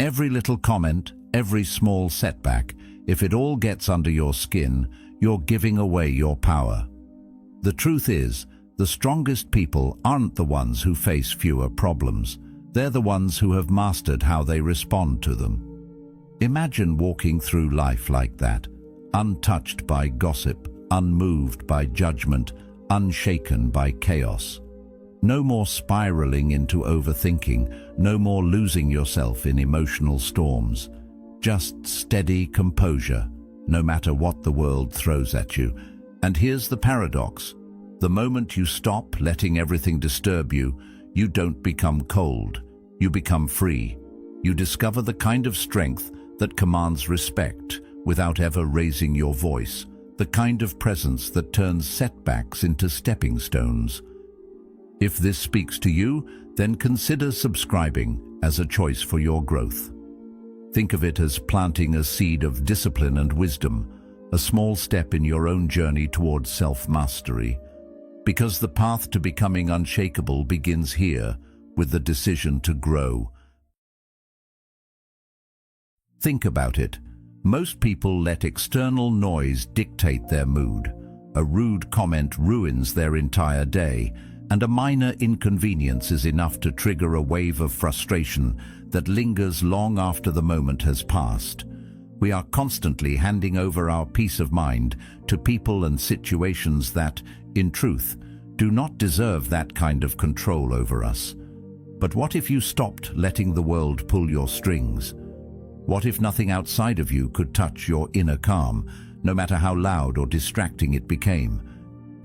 Every little comment, every small setback, if it all gets under your skin, you're giving away your power. The truth is, the strongest people aren't the ones who face fewer problems. They're the ones who have mastered how they respond to them. Imagine walking through life like that, untouched by gossip, unmoved by judgment, unshaken by chaos. No more spiraling into overthinking, no more losing yourself in emotional storms. Just steady composure, no matter what the world throws at you. And here's the paradox. The moment you stop letting everything disturb you, you don't become cold. You become free. You discover the kind of strength that commands respect without ever raising your voice, the kind of presence that turns setbacks into stepping stones. If this speaks to you, then consider subscribing as a choice for your growth. Think of it as planting a seed of discipline and wisdom, a small step in your own journey towards self-mastery. Because the path to becoming unshakable begins here, with the decision to grow. Think about it. Most people let external noise dictate their mood. A rude comment ruins their entire day, and a minor inconvenience is enough to trigger a wave of frustration that lingers long after the moment has passed. We are constantly handing over our peace of mind to people and situations that, in truth, do not deserve that kind of control over us. But what if you stopped letting the world pull your strings? What if nothing outside of you could touch your inner calm, no matter how loud or distracting it became?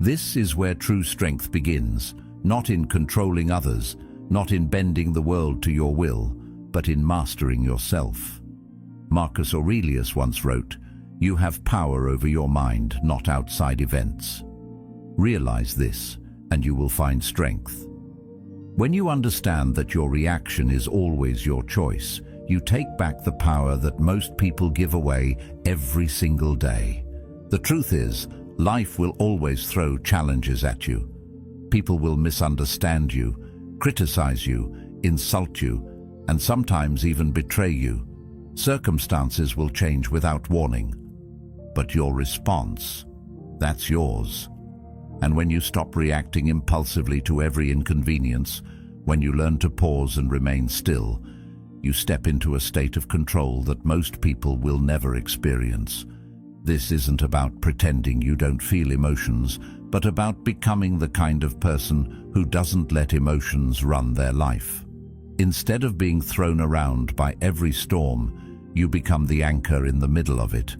This is where true strength begins, not in controlling others, not in bending the world to your will, but in mastering yourself. Marcus Aurelius once wrote, "You have power over your mind, not outside events." Realize this, and you will find strength. When you understand that your reaction is always your choice, you take back the power that most people give away every single day. The truth is, life will always throw challenges at you. People will misunderstand you, criticize you, insult you, and sometimes even betray you. Circumstances will change without warning. But your response, that's yours. And when you stop reacting impulsively to every inconvenience, when you learn to pause and remain still, you step into a state of control that most people will never experience. This isn't about pretending you don't feel emotions, but about becoming the kind of person who doesn't let emotions run their life. Instead of being thrown around by every storm, you become the anchor in the middle of it.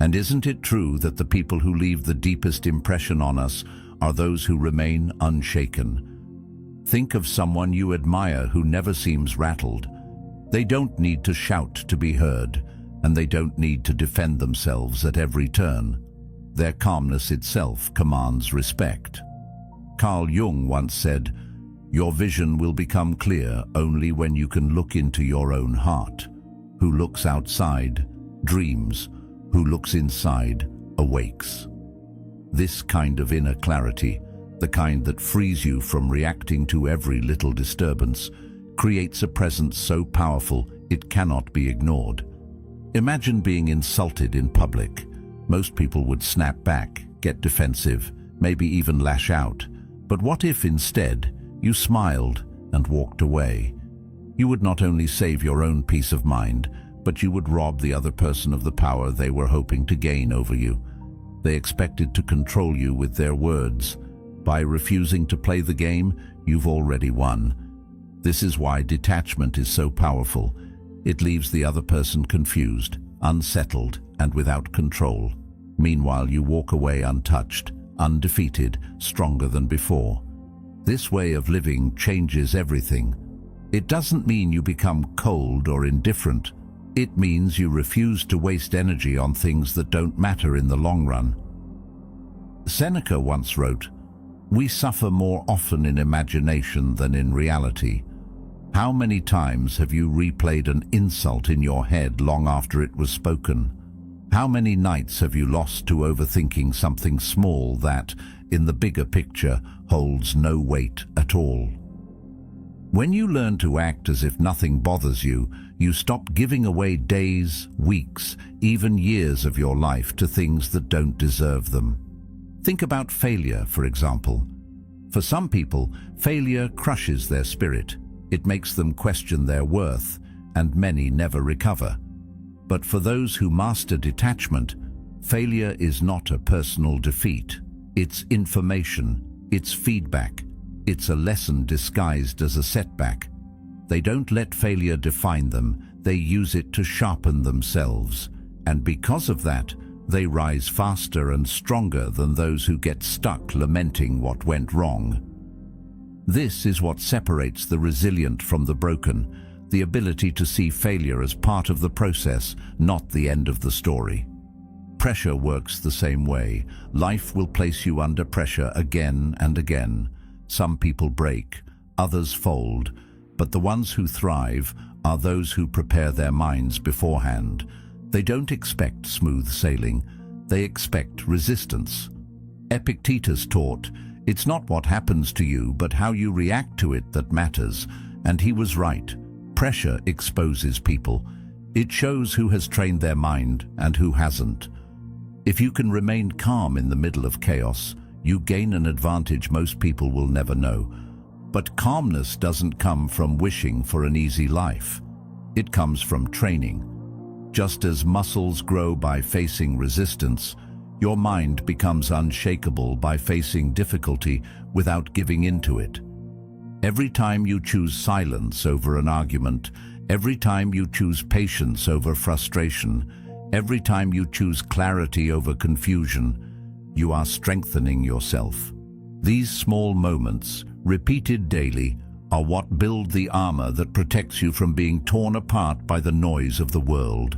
And isn't it true that the people who leave the deepest impression on us are those who remain unshaken? Think of someone you admire who never seems rattled. They don't need to shout to be heard, and they don't need to defend themselves at every turn. Their calmness itself commands respect. Carl Jung once said, "Your vision will become clear only when you can look into your own heart. Who looks outside dreams, who looks inside awakes." This kind of inner clarity, the kind that frees you from reacting to every little disturbance, creates a presence so powerful it cannot be ignored. Imagine being insulted in public. Most people would snap back, get defensive, maybe even lash out. But what if instead you smiled and walked away? You would not only save your own peace of mind, but you would rob the other person of the power they were hoping to gain over you. They expected to control you with their words. By refusing to play the game, you've already won. This is why detachment is so powerful. It leaves the other person confused, unsettled, and without control. Meanwhile, you walk away untouched, undefeated, stronger than before. This way of living changes everything. It doesn't mean you become cold or indifferent. It means you refuse to waste energy on things that don't matter in the long run. Seneca once wrote, "We suffer more often in imagination than in reality." How many times have you replayed an insult in your head long after it was spoken? How many nights have you lost to overthinking something small that, in the bigger picture, holds no weight at all? When you learn to act as if nothing bothers you, You stop giving away days, weeks, even years of your life to things that don't deserve them. Think about failure, for example. For some people, failure crushes their spirit. It makes them question their worth, and many never recover. But for those who master detachment, failure is not a personal defeat. It's information, it's feedback, it's a lesson disguised as a setback. They don't let failure define them, they use it to sharpen themselves. And because of that, they rise faster and stronger than those who get stuck lamenting what went wrong. This is what separates the resilient from the broken, the ability to see failure as part of the process, not the end of the story. Pressure works the same way. Life will place you under pressure again and again. Some people break, others fold, but the ones who thrive are those who prepare their minds beforehand. They don't expect smooth sailing, they expect resistance. Epictetus taught, "It's not what happens to you, but how you react to it that matters," and he was right. Pressure exposes people. It shows who has trained their mind and who hasn't. If you can remain calm in the middle of chaos, you gain an advantage most people will never know. But calmness doesn't come from wishing for an easy life. It comes from training. Just as muscles grow by facing resistance, your mind becomes unshakable by facing difficulty without giving in to it. Every time you choose silence over an argument, every time you choose patience over frustration, every time you choose clarity over confusion, you are strengthening yourself. These small moments, repeated daily, are what build the armor that protects you from being torn apart by the noise of the world.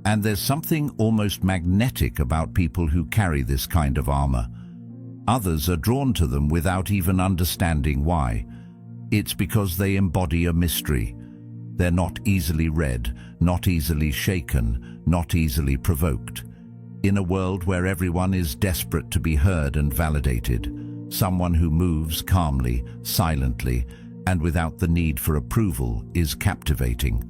And there's something almost magnetic about people who carry this kind of armor. Others are drawn to them without even understanding why. It's because they embody a mystery. They're not easily read, not easily shaken, not easily provoked. In a world where everyone is desperate to be heard and validated, someone who moves calmly, silently, and without the need for approval is captivating.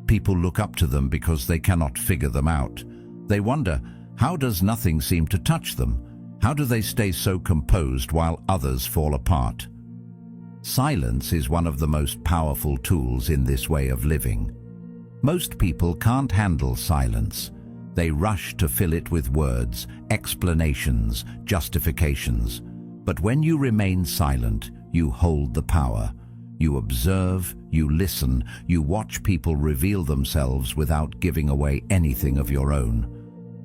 People look up to them because they cannot figure them out. They wonder, how does nothing seem to touch them? How do they stay so composed while others fall apart? Silence is one of the most powerful tools in this way of living. Most people can't handle silence. They rush to fill it with words, explanations, justifications. But when you remain silent, you hold the power. You observe, you listen, you watch people reveal themselves without giving away anything of your own.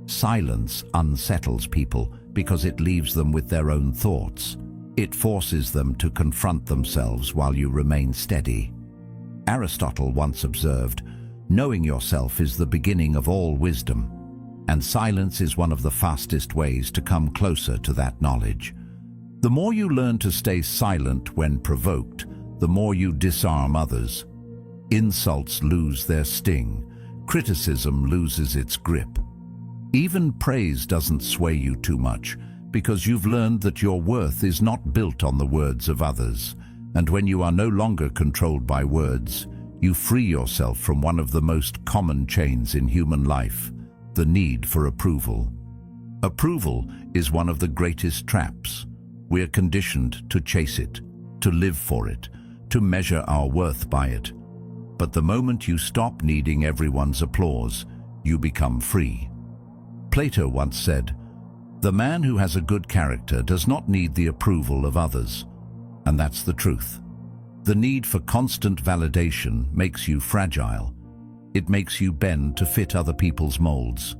Silence unsettles people because it leaves them with their own thoughts. It forces them to confront themselves while you remain steady. Aristotle once observed, "Knowing yourself is the beginning of all wisdom," and silence is one of the fastest ways to come closer to that knowledge. The more you learn to stay silent when provoked, the more you disarm others. Insults lose their sting. Criticism loses its grip. Even praise doesn't sway you too much, because you've learned that your worth is not built on the words of others. And when you are no longer controlled by words, you free yourself from one of the most common chains in human life, the need for approval. Approval is one of the greatest traps. We are conditioned to chase it, to live for it, to measure our worth by it. But the moment you stop needing everyone's applause, you become free. Plato once said, "The man who has a good character does not need the approval of others." And that's the truth. The need for constant validation makes you fragile. It makes you bend to fit other people's molds.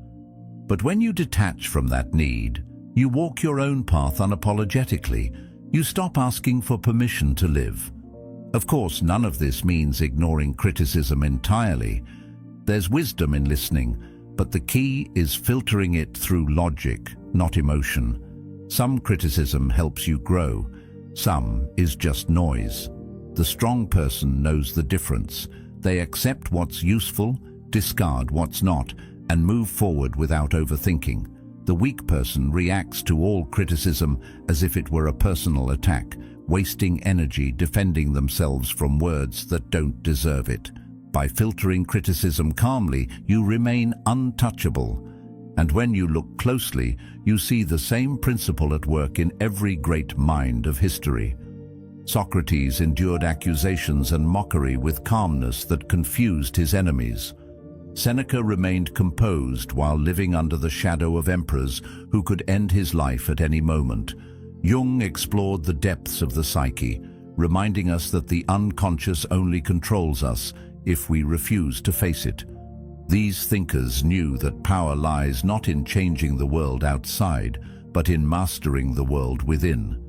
But when you detach from that need, you walk your own path unapologetically. You stop asking for permission to live. Of course, none of this means ignoring criticism entirely. There's wisdom in listening, but the key is filtering it through logic, not emotion. Some criticism helps you grow. Some is just noise. The strong person knows the difference. They accept what's useful, discard what's not, and move forward without overthinking. The weak person reacts to all criticism as if it were a personal attack, wasting energy defending themselves from words that don't deserve it. By filtering criticism calmly, you remain untouchable. And when you look closely, you see the same principle at work in every great mind of history. Socrates endured accusations and mockery with calmness that confused his enemies. Seneca remained composed while living under the shadow of emperors who could end his life at any moment. Jung explored the depths of the psyche, reminding us that the unconscious only controls us if we refuse to face it. These thinkers knew that power lies not in changing the world outside, but in mastering the world within.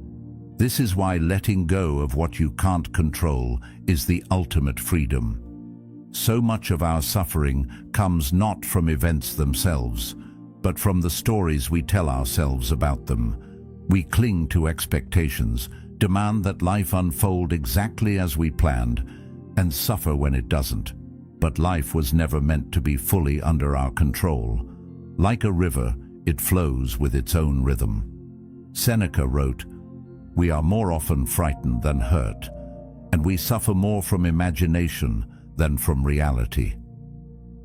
This is why letting go of what you can't control is the ultimate freedom. So much of our suffering comes not from events themselves, but from the stories we tell ourselves about them. We cling to expectations, demand that life unfold exactly as we planned, and suffer when it doesn't. But life was never meant to be fully under our control. Like a river, it flows with its own rhythm. Seneca wrote, "We are more often frightened than hurt, and we suffer more from imagination than from reality."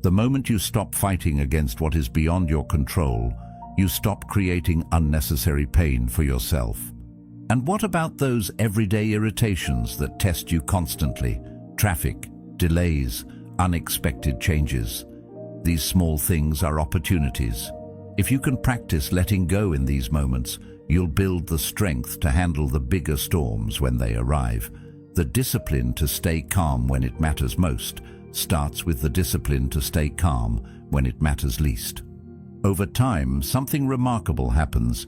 The moment you stop fighting against what is beyond your control, you stop creating unnecessary pain for yourself. And what about those everyday irritations that test you constantly? Traffic, delays, unexpected changes. These small things are opportunities. If you can practice letting go in these moments, you'll build the strength to handle the bigger storms when they arrive. The discipline to stay calm when it matters most starts with the discipline to stay calm when it matters least. Over time, something remarkable happens.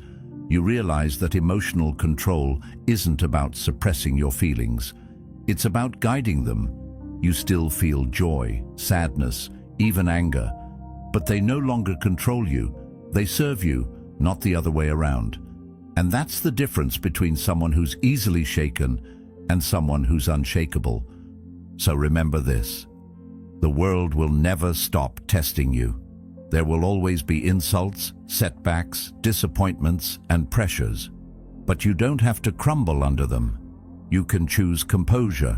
You realize that emotional control isn't about suppressing your feelings. It's about guiding them. You still feel joy, sadness, even anger, but they no longer control you. They serve you, not the other way around. And that's the difference between someone who's easily shaken and someone who's unshakable. So remember this: the world will never stop testing you. There will always be insults, setbacks, disappointments, and pressures. But you don't have to crumble under them. You can choose composure.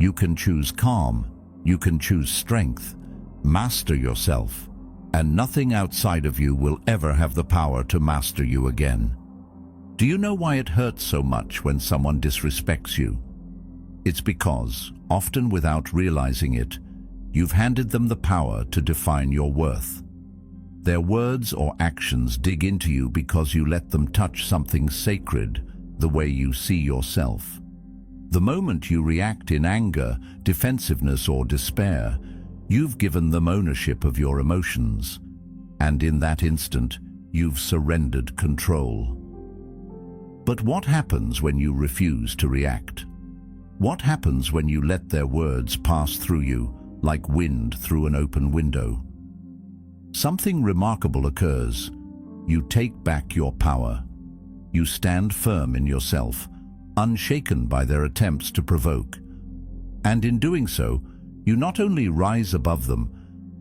You can choose calm. You can choose strength. Master yourself, and nothing outside of you will ever have the power to master you again. Do you know why it hurts so much when someone disrespects you? It's because, often without realizing it, you've handed them the power to define your worth. Their words or actions dig into you because you let them touch something sacred, the way you see yourself. The moment you react in anger, defensiveness, or despair, you've given them ownership of your emotions. And in that instant, you've surrendered control. But what happens when you refuse to react? What happens when you let their words pass through you like wind through an open window? Something remarkable occurs. You take back your power. You stand firm in yourself, unshaken by their attempts to provoke. And in doing so, you not only rise above them,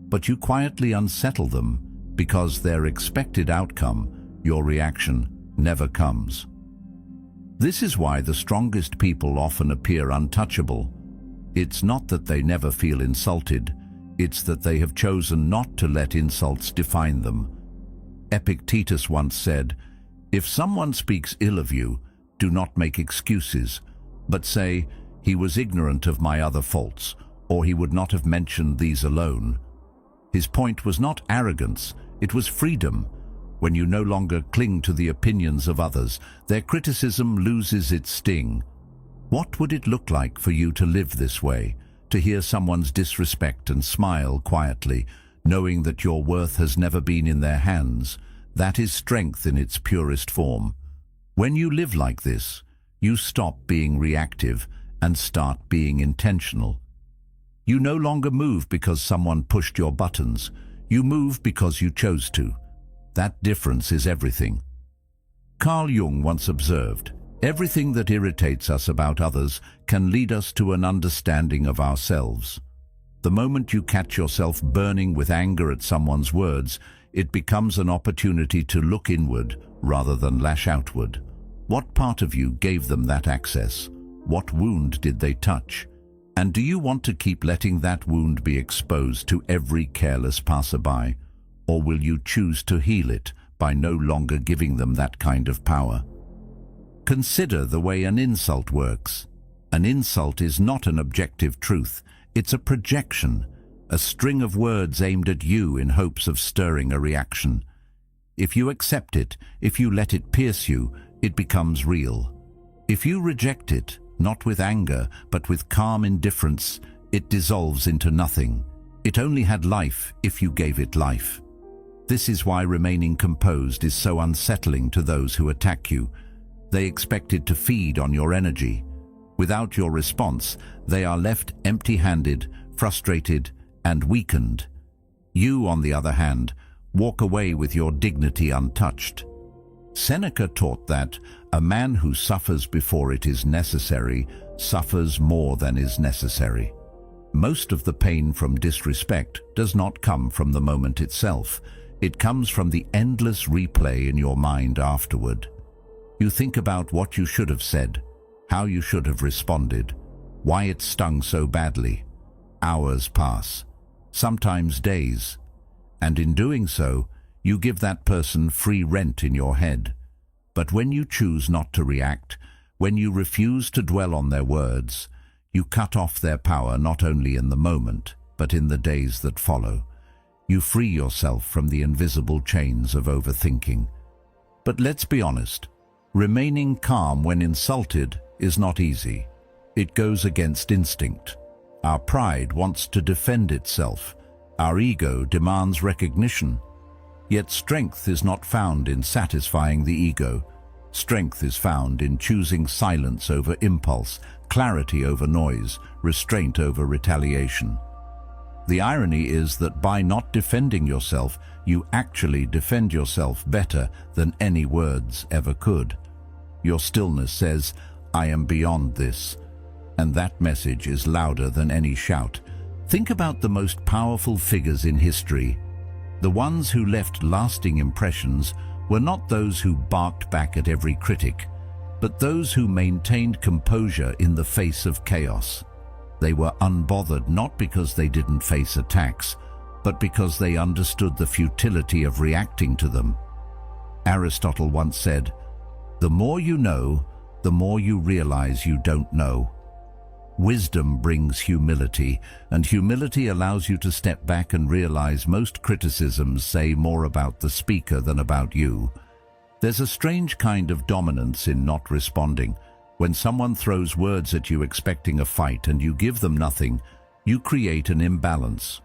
but you quietly unsettle them, because their expected outcome, your reaction, never comes. This is why the strongest people often appear untouchable. It's not that they never feel insulted, it's that they have chosen not to let insults define them. Epictetus once said, "If someone speaks ill of you, do not make excuses, but say, 'He was ignorant of my other faults,' or 'he would not have mentioned these alone.'" His point was not arrogance, it was freedom. When you no longer cling to the opinions of others, their criticism loses its sting. What would it look like for you to live this way, to hear someone's disrespect and smile quietly, knowing that your worth has never been in their hands? That is strength in its purest form. When you live like this, you stop being reactive and start being intentional. You no longer move because someone pushed your buttons. You move because you chose to. That difference is everything. Carl Jung once observed, "Everything that irritates us about others can lead us to an understanding of ourselves." The moment you catch yourself burning with anger at someone's words, it becomes an opportunity to look inward rather than lash outward. What part of you gave them that access? What wound did they touch? And do you want to keep letting that wound be exposed to every careless passerby, or will you choose to heal it by no longer giving them that kind of power? Consider the way an insult works. An insult is not an objective truth, it's a projection, a string of words aimed at you in hopes of stirring a reaction. If you accept it, if you let it pierce you, it becomes real. If you reject it, not with anger, but with calm indifference, it dissolves into nothing. It only had life if you gave it life. This is why remaining composed is so unsettling to those who attack you. They expected to feed on your energy. Without your response, they are left empty-handed, frustrated, and weakened. You, on the other hand, walk away with your dignity untouched. Seneca taught that a man who suffers before it is necessary suffers more than is necessary. Most of the pain from disrespect does not come from the moment itself. It comes from the endless replay in your mind afterward. You think about what you should have said, how you should have responded, why it stung so badly. Hours pass, sometimes days, and in doing so, you give that person free rent in your head. But when you choose not to react, when you refuse to dwell on their words, you cut off their power not only in the moment, but in the days that follow. You free yourself from the invisible chains of overthinking. But let's be honest, remaining calm when insulted is not easy. It goes against instinct. Our pride wants to defend itself. Our ego demands recognition. Yet strength is not found in satisfying the ego. Strength is found in choosing silence over impulse, clarity over noise, restraint over retaliation. The irony is that by not defending yourself, you actually defend yourself better than any words ever could. Your stillness says, "I am beyond this," and that message is louder than any shout. Think about the most powerful figures in history. The ones who left lasting impressions were not those who barked back at every critic, but those who maintained composure in the face of chaos. They were unbothered not because they didn't face attacks, but because they understood the futility of reacting to them. Aristotle once said, "The more you know, the more you realize you don't know." Wisdom brings humility, and humility allows you to step back and realize most criticisms say more about the speaker than about you. There's a strange kind of dominance in not responding. When someone throws words at you expecting a fight and you give them nothing, you create an imbalance.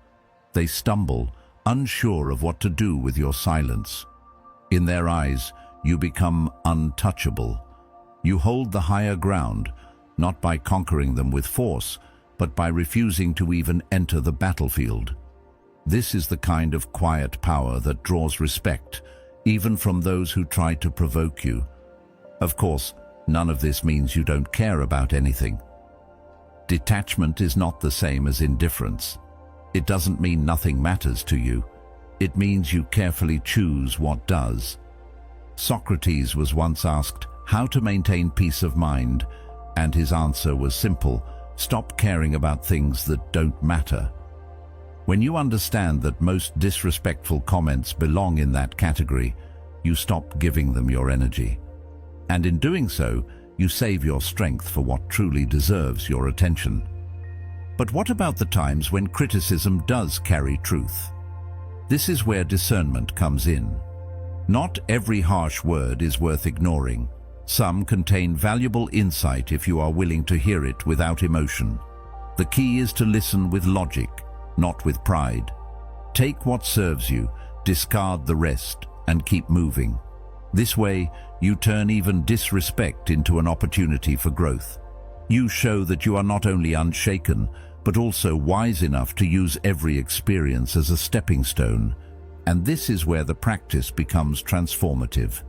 They stumble, unsure of what to do with your silence. In their eyes, you become untouchable. You hold the higher ground, not by conquering them with force, but by refusing to even enter the battlefield. This is the kind of quiet power that draws respect, even from those who try to provoke you. Of course, none of this means you don't care about anything. Detachment is not the same as indifference. It doesn't mean nothing matters to you. It means you carefully choose what does. Socrates was once asked how to maintain peace of mind, and his answer was simple: stop caring about things that don't matter. When you understand that most disrespectful comments belong in that category, you stop giving them your energy. And in doing so, you save your strength for what truly deserves your attention. But what about the times when criticism does carry truth? This is where discernment comes in. Not every harsh word is worth ignoring. Some contain valuable insight if you are willing to hear it without emotion. The key is to listen with logic, not with pride. Take what serves you, discard the rest, and keep moving. This way, you turn even disrespect into an opportunity for growth. You show that you are not only unshaken, but also wise enough to use every experience as a stepping stone. And this is where the practice becomes transformative.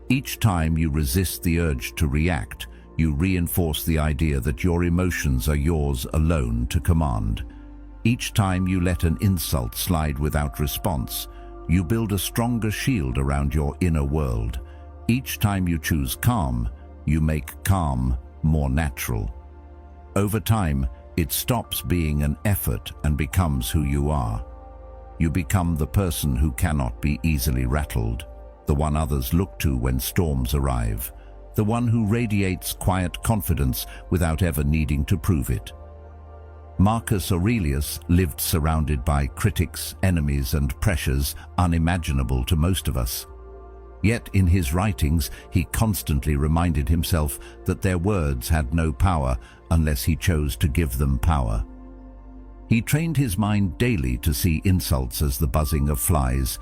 Each time you resist the urge to react, you reinforce the idea that your emotions are yours alone to command. Each time you let an insult slide without response, you build a stronger shield around your inner world. Each time you choose calm, you make calm more natural. Over time, It stops being an effort and becomes who you are. You become the person who cannot be easily rattled, the one others look to when storms arrive, the one who radiates quiet confidence without ever needing to prove it. Marcus Aurelius lived surrounded by critics, enemies, and pressures unimaginable to most of us. Yet in his writings, he constantly reminded himself that their words had no power unless he chose to give them power. He trained his mind daily to see insults as the buzzing of flies,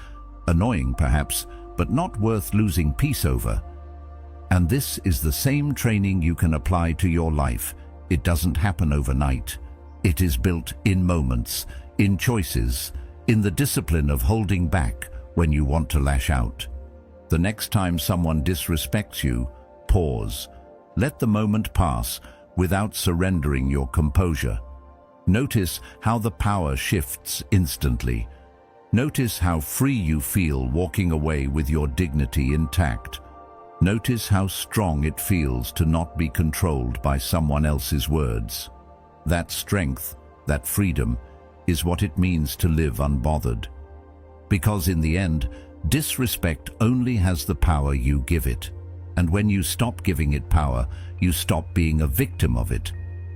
annoying perhaps, but not worth losing peace over. And this is the same training you can apply to your life. It doesn't happen overnight. It is built in moments, in choices, in the discipline of holding back when you want to lash out. The next time someone disrespects you, pause. Let the moment pass without surrendering your composure. Notice how the power shifts instantly. Notice how free you feel walking away with your dignity intact. Notice how strong it feels to not be controlled by someone else's words. That strength, that freedom, is what it means to live unbothered. Because in the end, disrespect only has the power you give it. And when you stop giving it power, you stop being a victim of it.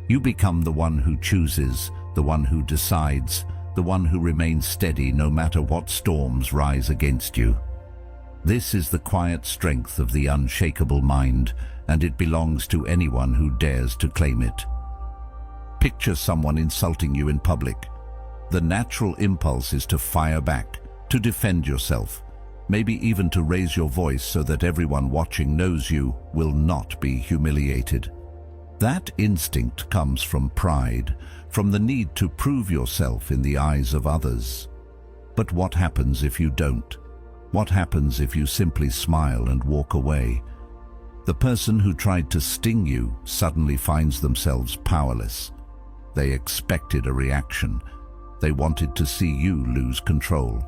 You become the one who chooses, the one who decides, the one who remains steady no matter what storms rise against you. This is the quiet strength of the unshakable mind, and it belongs to anyone who dares to claim it. Picture someone insulting you in public. The natural impulse is to fire back, to defend yourself, maybe even to raise your voice so that everyone watching knows you will not be humiliated. That instinct comes from pride, from the need to prove yourself in the eyes of others. But what happens if you don't? What happens if you simply smile and walk away? The person who tried to sting you suddenly finds themselves powerless. They expected a reaction. They wanted to see you lose control.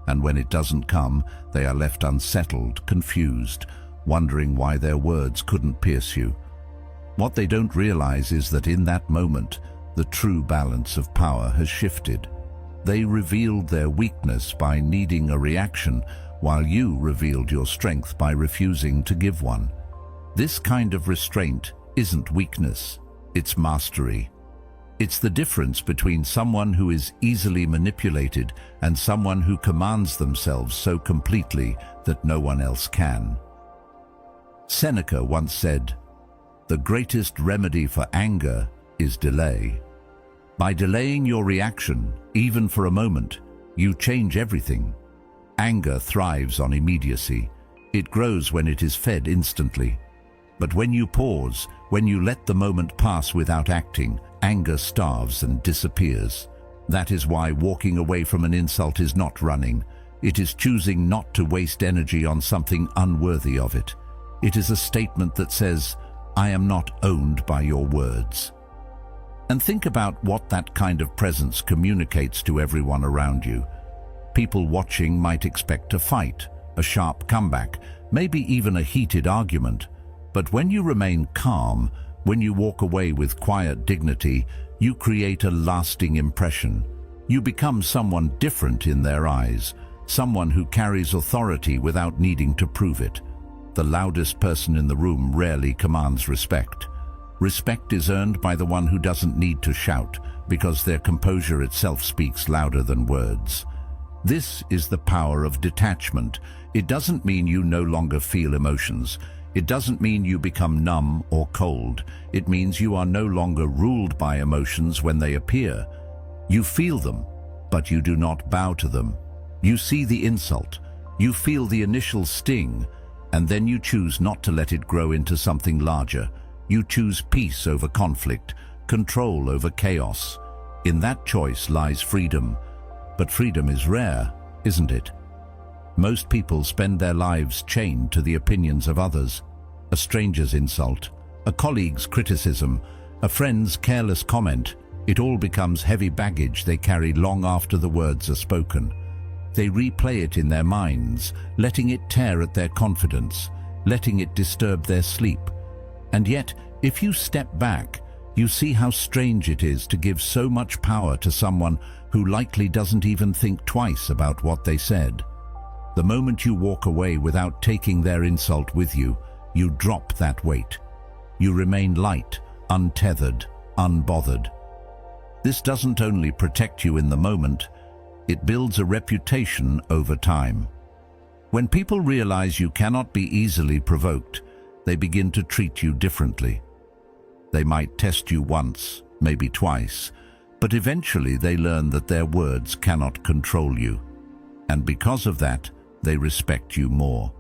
And when it doesn't come, they are left unsettled, confused, wondering why their words couldn't pierce you. What they don't realize is that in that moment, the true balance of power has shifted. They revealed their weakness by needing a reaction, while you revealed your strength by refusing to give one. This kind of restraint isn't weakness, it's mastery. It's the difference between someone who is easily manipulated and someone who commands themselves so completely that no one else can. Seneca once said, "The greatest remedy for anger is delay." By delaying your reaction, even for a moment, you change everything. Anger thrives on immediacy. It grows when it is fed instantly. But when you pause, when you let the moment pass without acting, anger starves and disappears. That is why walking away from an insult is not running. It is choosing not to waste energy on something unworthy of it. It is a statement that says, "I am not owned by your words." And think about what that kind of presence communicates to everyone around you. People watching might expect a fight, a sharp comeback, maybe even a heated argument. But when you remain calm, when you walk away with quiet dignity, you create a lasting impression. You become someone different in their eyes, someone who carries authority without needing to prove it. The loudest person in the room rarely commands respect. Respect is earned by the one who doesn't need to shout, because their composure itself speaks louder than words. This is the power of detachment. It doesn't mean you no longer feel emotions. It doesn't mean you become numb or cold. It means you are no longer ruled by emotions when they appear. You feel them, but you do not bow to them. You see the insult, you feel the initial sting, and then you choose not to let it grow into something larger. You choose peace over conflict, control over chaos. In that choice lies freedom. But freedom is rare, isn't it? Most people spend their lives chained to the opinions of others. A stranger's insult, a colleague's criticism, a friend's careless comment. It all becomes heavy baggage they carry long after the words are spoken. They replay it in their minds, letting it tear at their confidence, letting it disturb their sleep. And yet, if you step back, You see how strange it is to give so much power to someone who likely doesn't even think twice about what they said. The moment you walk away without taking their insult with you, you drop that weight. You remain light, untethered, unbothered. This doesn't only protect you in the moment, it builds a reputation over time. When people realize you cannot be easily provoked, they begin to treat you differently. They might test you once, maybe twice, but eventually they learn that their words cannot control you. And because of that, they respect you more.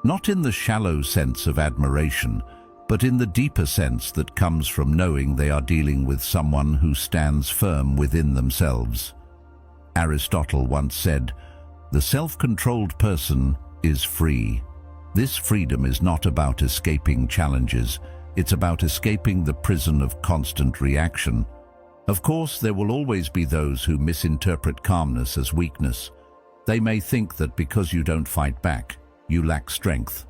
Not in the shallow sense of admiration, but in the deeper sense that comes from knowing they are dealing with someone who stands firm within themselves. Aristotle once said, "The self-controlled person is free." This freedom is not about escaping challenges, it's about escaping the prison of constant reaction. Of course, there will always be those who misinterpret calmness as weakness. They may think that because you don't fight back, you lack strength.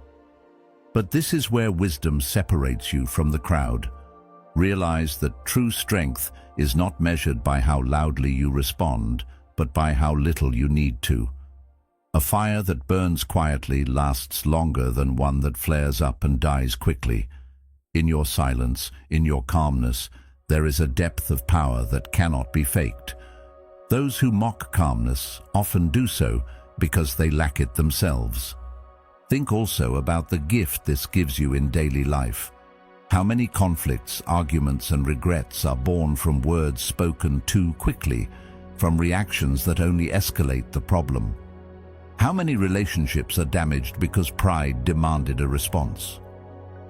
But this is where wisdom separates you from the crowd. Realize that true strength is not measured by how loudly you respond, but by how little you need to. A fire that burns quietly lasts longer than one that flares up and dies quickly. In your silence, in your calmness, there is a depth of power that cannot be faked. Those who mock calmness often do so because they lack it themselves. Think also about the gift this gives you in daily life. How many conflicts, arguments, and regrets are born from words spoken too quickly, from reactions that only escalate the problem? How many relationships are damaged because pride demanded a response?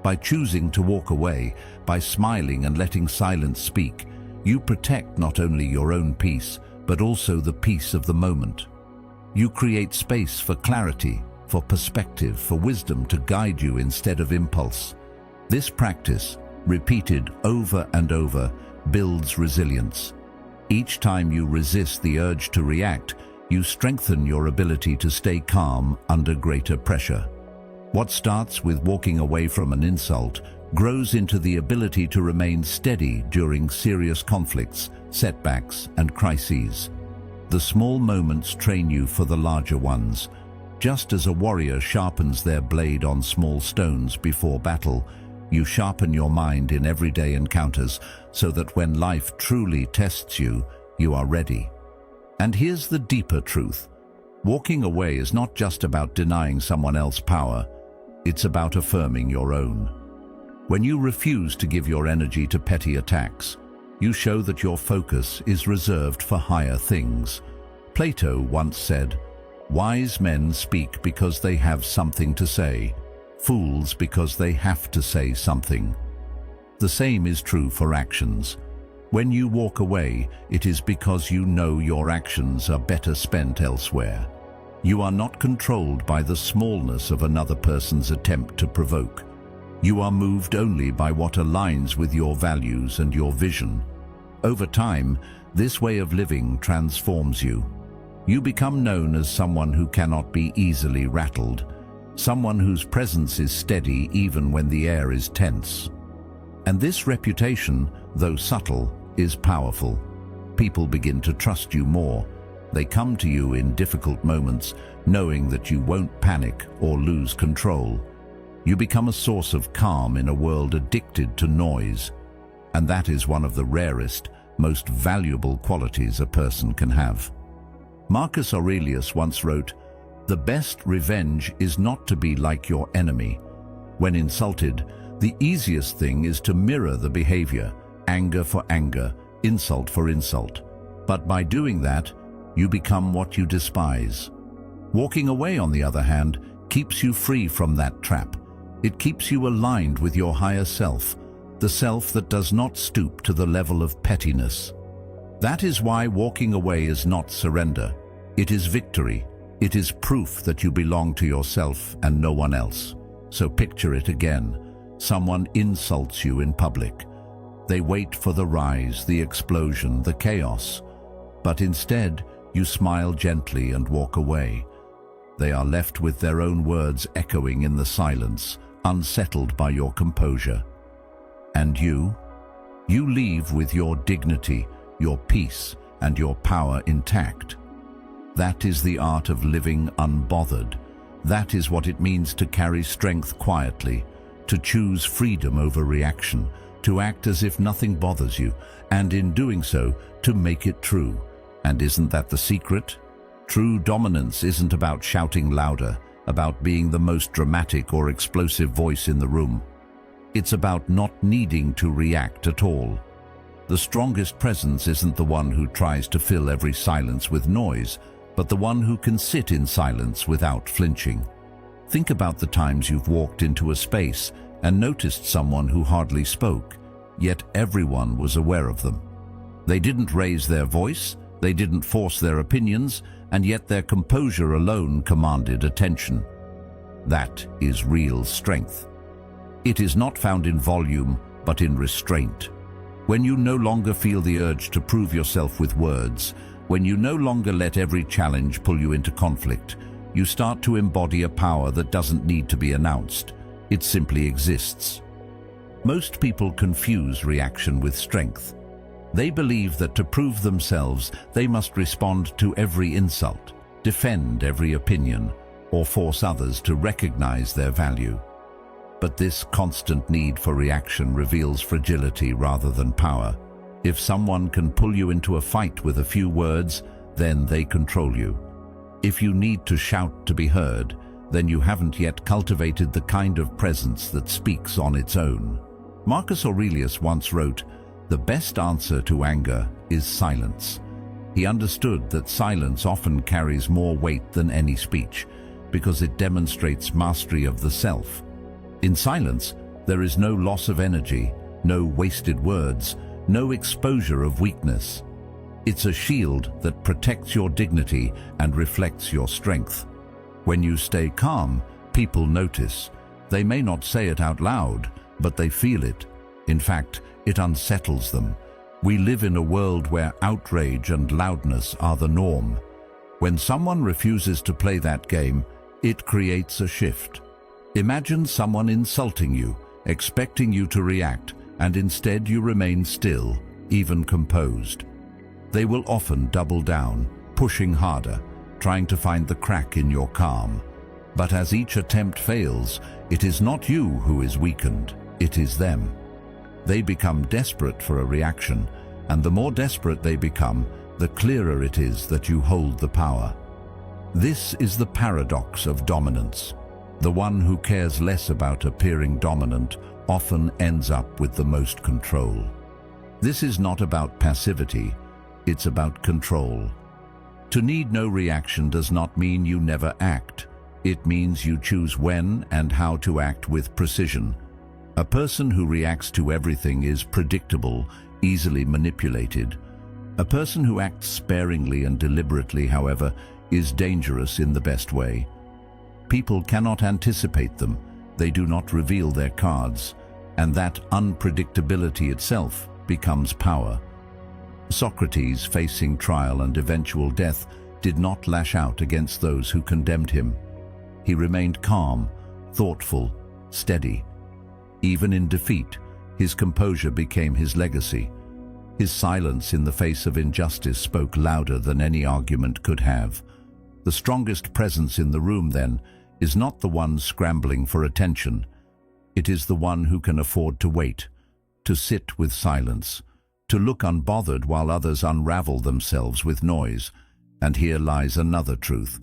By choosing to walk away, by smiling and letting silence speak, you protect not only your own peace, but also the peace of the moment. You create space for clarity, for perspective, for wisdom to guide you instead of impulse. This practice, repeated over and over, builds resilience. Each time you resist the urge to react, you strengthen your ability to stay calm under greater pressure. What starts with walking away from an insult grows into the ability to remain steady during serious conflicts, setbacks, and crises. The small moments train you for the larger ones. Just as a warrior sharpens their blade on small stones before battle, you sharpen your mind in everyday encounters so that when life truly tests you, you are ready. And here's the deeper truth. Walking away is not just about denying someone else power, it's about affirming your own. When you refuse to give your energy to petty attacks, you show that your focus is reserved for higher things. Plato once said, "Wise men speak because they have something to say, fools because they have to say something." The same is true for actions. When you walk away, it is because you know your actions are better spent elsewhere. You are not controlled by the smallness of another person's attempt to provoke. You are moved only by what aligns with your values and your vision. Over time, this way of living transforms you. You become known as someone who cannot be easily rattled, someone whose presence is steady even when the air is tense. And this reputation, though subtle, is powerful. People begin to trust you more. They come to you in difficult moments, knowing that you won't panic or lose control. You become a source of calm in a world addicted to noise. And that is one of the rarest, most valuable qualities a person can have. Marcus Aurelius once wrote, "The best revenge is not to be like your enemy. When insulted, the easiest thing is to mirror the behavior, anger for anger, insult for insult. But by doing that, you become what you despise." Walking away, on the other hand, keeps you free from that trap. It keeps you aligned with your higher self, the self that does not stoop to the level of pettiness. That is why walking away is not surrender. It is victory. It is proof that you belong to yourself and no one else. So picture it again. Someone insults you in public. They wait for the rise, the explosion, the chaos. But instead, you smile gently and walk away. They are left with their own words echoing in the silence, unsettled by your composure. And you? You leave with your dignity, your peace, and your power intact. That is the art of living unbothered. That is what it means to carry strength quietly, to choose freedom over reaction, to act as if nothing bothers you, and in doing so, to make it true. And isn't that the secret? True dominance isn't about shouting louder, about being the most dramatic or explosive voice in the room. It's about not needing to react at all. The strongest presence isn't the one who tries to fill every silence with noise, but the one who can sit in silence without flinching. Think about the times you've walked into a space and noticed someone who hardly spoke, yet everyone was aware of them. They didn't raise their voice, they didn't force their opinions, and yet their composure alone commanded attention. That is real strength. It is not found in volume, but in restraint. When you no longer feel the urge to prove yourself with words, when you no longer let every challenge pull you into conflict, you start to embody a power that doesn't need to be announced. It simply exists. Most people confuse reaction with strength. They believe that to prove themselves, they must respond to every insult, defend every opinion, or force others to recognize their value. But this constant need for reaction reveals fragility rather than power. If someone can pull you into a fight with a few words, then they control you. If you need to shout to be heard, then you haven't yet cultivated the kind of presence that speaks on its own. Marcus Aurelius once wrote, "The best answer to anger is silence." He understood that silence often carries more weight than any speech, because it demonstrates mastery of the self. In silence, there is no loss of energy, no wasted words, no exposure of weakness. It's a shield that protects your dignity and reflects your strength. When you stay calm, people notice. They may not say it out loud, but they feel it. In fact, it unsettles them. We live in a world where outrage and loudness are the norm. When someone refuses to play that game, it creates a shift. Imagine someone insulting you, expecting you to react, and instead you remain still, even composed. They will often double down, pushing harder, trying to find the crack in your calm. But as each attempt fails, it is not you who is weakened, it is them. They become desperate for a reaction, and the more desperate they become, the clearer it is that you hold the power. This is the paradox of dominance. The one who cares less about appearing dominant often ends up with the most control. This is not about passivity, it's about control. To need no reaction does not mean you never act. It means you choose when and how to act with precision. A person who reacts to everything is predictable, easily manipulated. A person who acts sparingly and deliberately, however, is dangerous in the best way. People cannot anticipate them, they do not reveal their cards, and that unpredictability itself becomes power. Socrates, facing trial and eventual death, did not lash out against those who condemned him. He remained calm, thoughtful, steady. Even in defeat, his composure became his legacy. His silence in the face of injustice spoke louder than any argument could have. The strongest presence in the room, then, is not the one scrambling for attention. It is the one who can afford to wait, to sit with silence, to look unbothered while others unravel themselves with noise. And here lies another truth.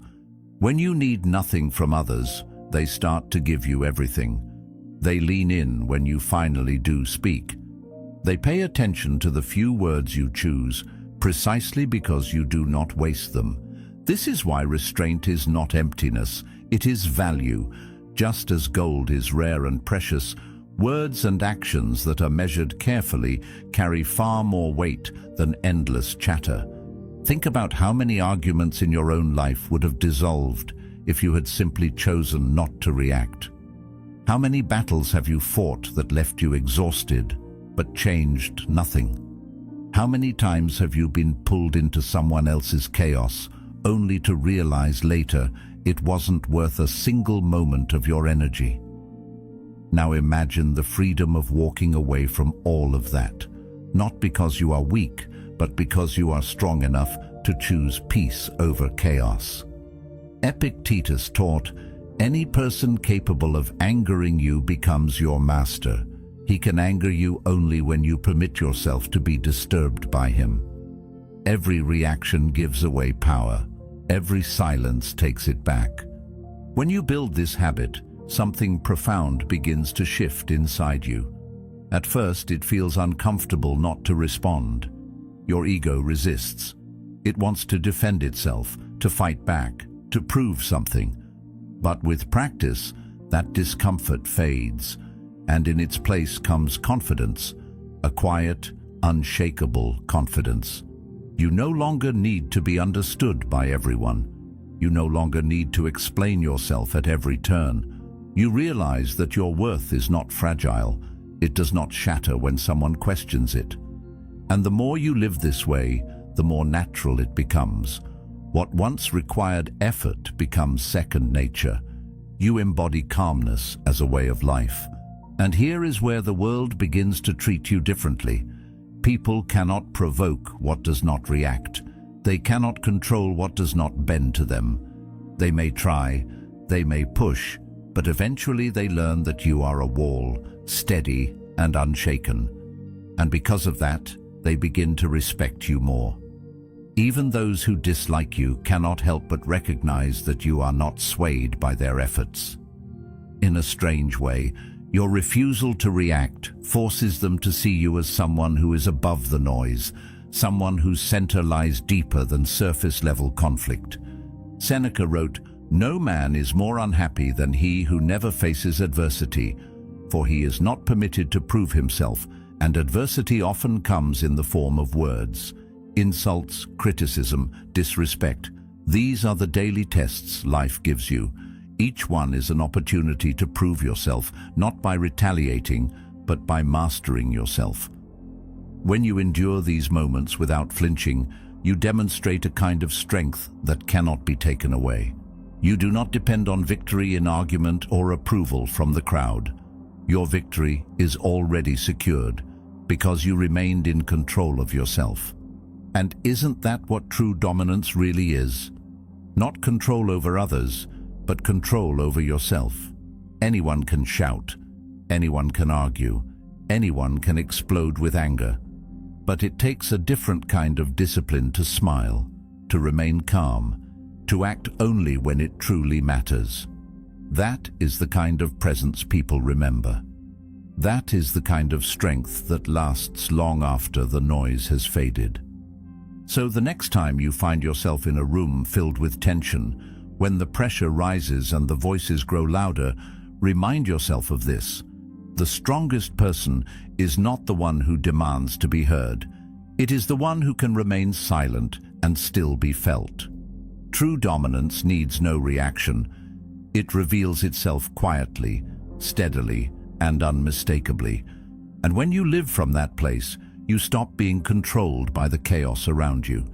When you need nothing from others, they start to give you everything. They lean in when you finally do speak. They pay attention to the few words you choose, precisely because you do not waste them. This is why restraint is not emptiness, it is value. Just as gold is rare and precious, words and actions that are measured carefully carry far more weight than endless chatter. Think about how many arguments in your own life would have dissolved if you had simply chosen not to react. How many battles have you fought that left you exhausted, but changed nothing? How many times have you been pulled into someone else's chaos, only to realize later it wasn't worth a single moment of your energy? Now imagine the freedom of walking away from all of that, not because you are weak, but because you are strong enough to choose peace over chaos. Epictetus taught, "Any person capable of angering you becomes your master. He can anger you only when you permit yourself to be disturbed by him." Every reaction gives away power. Every silence takes it back. When you build this habit, something profound begins to shift inside you. At first, it feels uncomfortable not to respond. Your ego resists. It wants to defend itself, to fight back, to prove something. But with practice, that discomfort fades, and in its place comes confidence, a quiet, unshakable confidence. You no longer need to be understood by everyone. You no longer need to explain yourself at every turn. You realize that your worth is not fragile. It does not shatter when someone questions it. And the more you live this way, the more natural it becomes. What once required effort becomes second nature. You embody calmness as a way of life. And here is where the world begins to treat you differently. People cannot provoke what does not react. They cannot control what does not bend to them. They may try, they may push, but eventually they learn that you are a wall, steady and unshaken. And because of that, they begin to respect you more. Even those who dislike you cannot help but recognize that you are not swayed by their efforts. In a strange way, your refusal to react forces them to see you as someone who is above the noise, someone whose center lies deeper than surface-level conflict. Seneca wrote, "No man is more unhappy than he who never faces adversity, for he is not permitted to prove himself, and adversity often comes in the form of words. Insults, criticism, disrespect, these are the daily tests life gives you. Each one is an opportunity to prove yourself, not by retaliating, but by mastering yourself." When you endure these moments without flinching, you demonstrate a kind of strength that cannot be taken away. You do not depend on victory in argument or approval from the crowd. Your victory is already secured because you remained in control of yourself. And isn't that what true dominance really is? Not control over others, but control over yourself. Anyone can shout, anyone can argue, anyone can explode with anger. But it takes a different kind of discipline to smile, to remain calm, to act only when it truly matters. That is the kind of presence people remember. That is the kind of strength that lasts long after the noise has faded. So the next time you find yourself in a room filled with tension, when the pressure rises and the voices grow louder, remind yourself of this. The strongest person is not the one who demands to be heard. It is the one who can remain silent and still be felt. True dominance needs no reaction. It reveals itself quietly, steadily, and unmistakably. And when you live from that place, you stop being controlled by the chaos around you.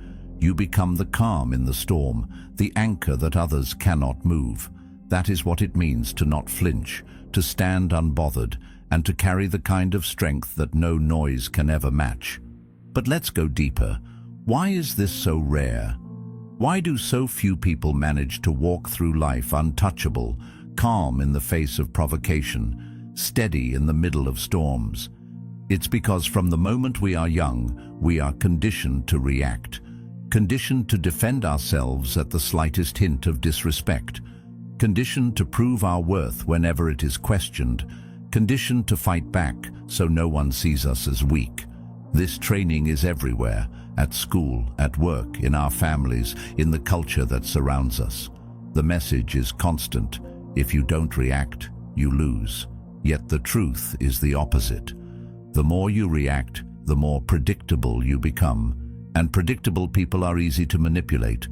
You become the calm in the storm, the anchor that others cannot move. That is what it means to not flinch, to stand unbothered, and to carry the kind of strength that no noise can ever match. But let's go deeper. Why is this so rare? Why do so few people manage to walk through life untouchable, calm in the face of provocation, steady in the middle of storms? It's because from the moment we are young, we are conditioned to react, conditioned to defend ourselves at the slightest hint of disrespect, conditioned to prove our worth whenever it is questioned, conditioned to fight back so no one sees us as weak. This training is everywhere, at school, at work, in our families, in the culture that surrounds us. The message is constant. If you don't react, you lose. Yet the truth is the opposite. The more you react, the more predictable you become. And predictable people are easy to manipulate.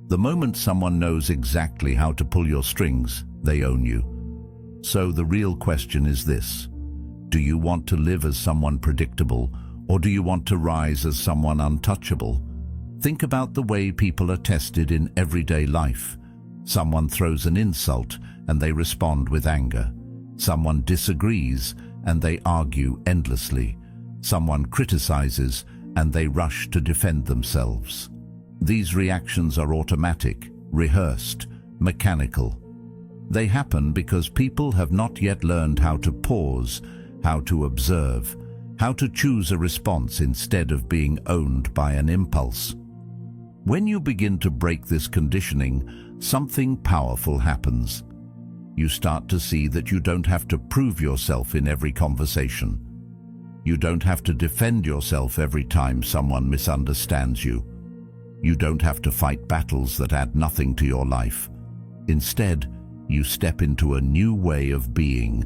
The moment someone knows exactly how to pull your strings, they own you. So the real question is this: do you want to live as someone predictable, or do you want to rise as someone untouchable? Think about the way people are tested in everyday life. Someone throws an insult and they respond with anger. Someone disagrees and they argue endlessly. Someone criticizes, and they rush to defend themselves. These reactions are automatic, rehearsed, mechanical. They happen because people have not yet learned how to pause, how to observe, how to choose a response instead of being owned by an impulse. When you begin to break this conditioning, something powerful happens. You start to see that you don't have to prove yourself in every conversation. You don't have to defend yourself every time someone misunderstands you. You don't have to fight battles that add nothing to your life. Instead, you step into a new way of being,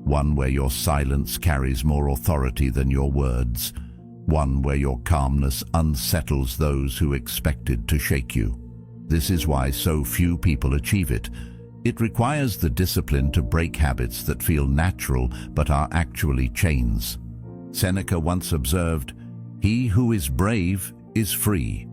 one where your silence carries more authority than your words, one where your calmness unsettles those who expected to shake you. This is why so few people achieve it. It requires the discipline to break habits that feel natural but are actually chains. Seneca once observed, "He who is brave is free."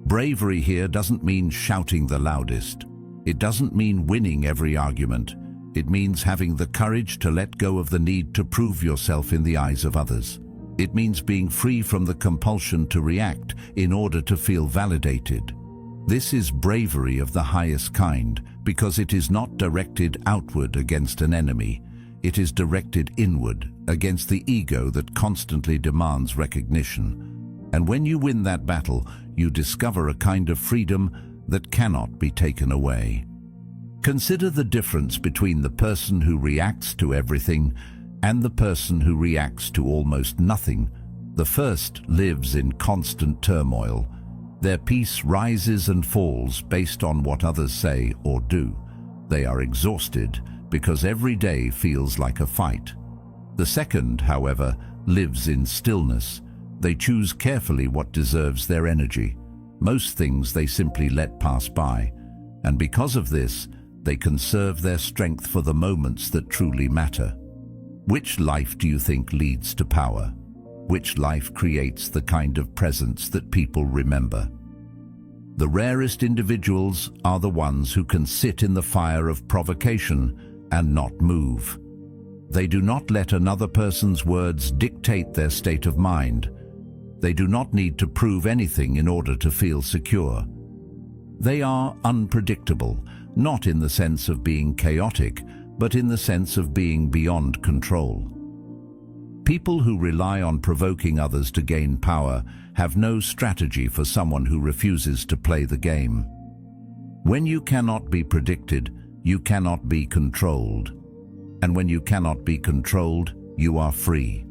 Bravery here doesn't mean shouting the loudest. It doesn't mean winning every argument. It means having the courage to let go of the need to prove yourself in the eyes of others. It means being free from the compulsion to react in order to feel validated. This is bravery of the highest kind because it is not directed outward against an enemy. It is directed inward against the ego that constantly demands recognition. And when you win that battle, you discover a kind of freedom that cannot be taken away. Consider the difference between the person who reacts to everything and the person who reacts to almost nothing. The first lives in constant turmoil. Their peace rises and falls based on what others say or do. They are exhausted because every day feels like a fight. The second, however, lives in stillness. They choose carefully what deserves their energy. Most things they simply let pass by, and because of this, they conserve their strength for the moments that truly matter. Which life do you think leads to power? Which life creates the kind of presence that people remember? The rarest individuals are the ones who can sit in the fire of provocation and not move. They do not let another person's words dictate their state of mind. They do not need to prove anything in order to feel secure. They are unpredictable, not in the sense of being chaotic, but in the sense of being beyond control. People who rely on provoking others to gain power have no strategy for someone who refuses to play the game. When you cannot be predicted, you cannot be controlled. And when you cannot be controlled, you are free.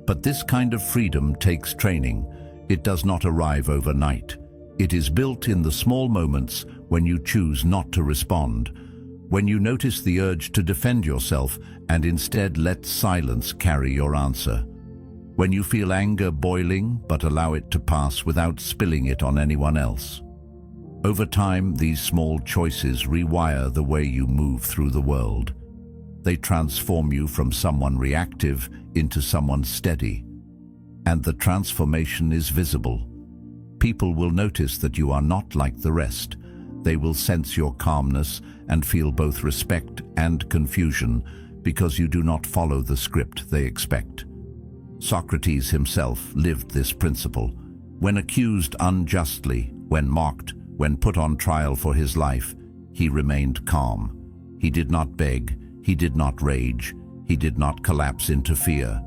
But this kind of freedom takes training. It does not arrive overnight. It is built in the small moments when you choose not to respond, when you notice the urge to defend yourself and instead let silence carry your answer, when you feel anger boiling but allow it to pass without spilling it on anyone else. Over time, these small choices rewire the way you move through the world. They transform you from someone reactive into someone steady. And the transformation is visible. People will notice that you are not like the rest. They will sense your calmness and feel both respect and confusion because you do not follow the script they expect. Socrates himself lived this principle. When accused unjustly, when mocked, when put on trial for his life, he remained calm. He did not beg, he did not rage, he did not collapse into fear.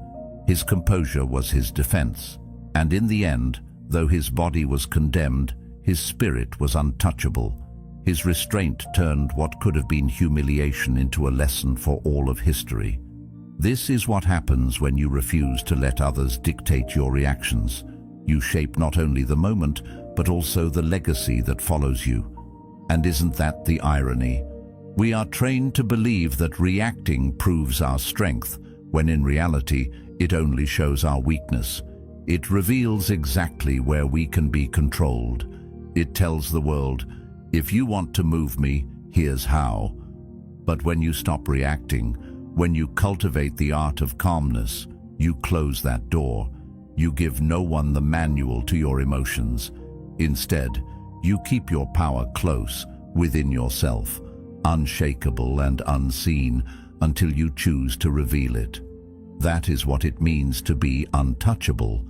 His composure was his defense. And in the end, though his body was condemned, his spirit was untouchable. His restraint turned what could have been humiliation into a lesson for all of history. This is what happens when you refuse to let others dictate your reactions. You shape not only the moment, but also the legacy that follows you. And isn't that the irony? We are trained to believe that reacting proves our strength, when in reality, it only shows our weakness. It reveals exactly where we can be controlled. It tells the world, if you want to move me, here's how. But when you stop reacting, when you cultivate the art of calmness, you close that door. You give no one the manual to your emotions. Instead, you keep your power close, within yourself, unshakable and unseen, until you choose to reveal it. That is what it means to be untouchable.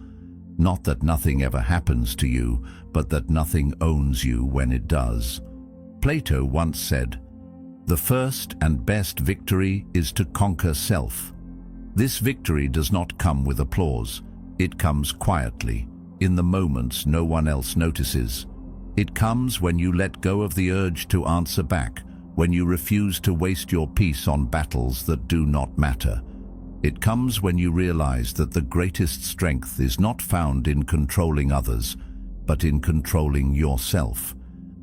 Not that nothing ever happens to you, but that nothing owns you when it does. Plato once said, "The first and best victory is to conquer self." This victory does not come with applause. It comes quietly, in the moments no one else notices. It comes when you let go of the urge to answer back, when you refuse to waste your peace on battles that do not matter. It comes when you realize that the greatest strength is not found in controlling others, but in controlling yourself.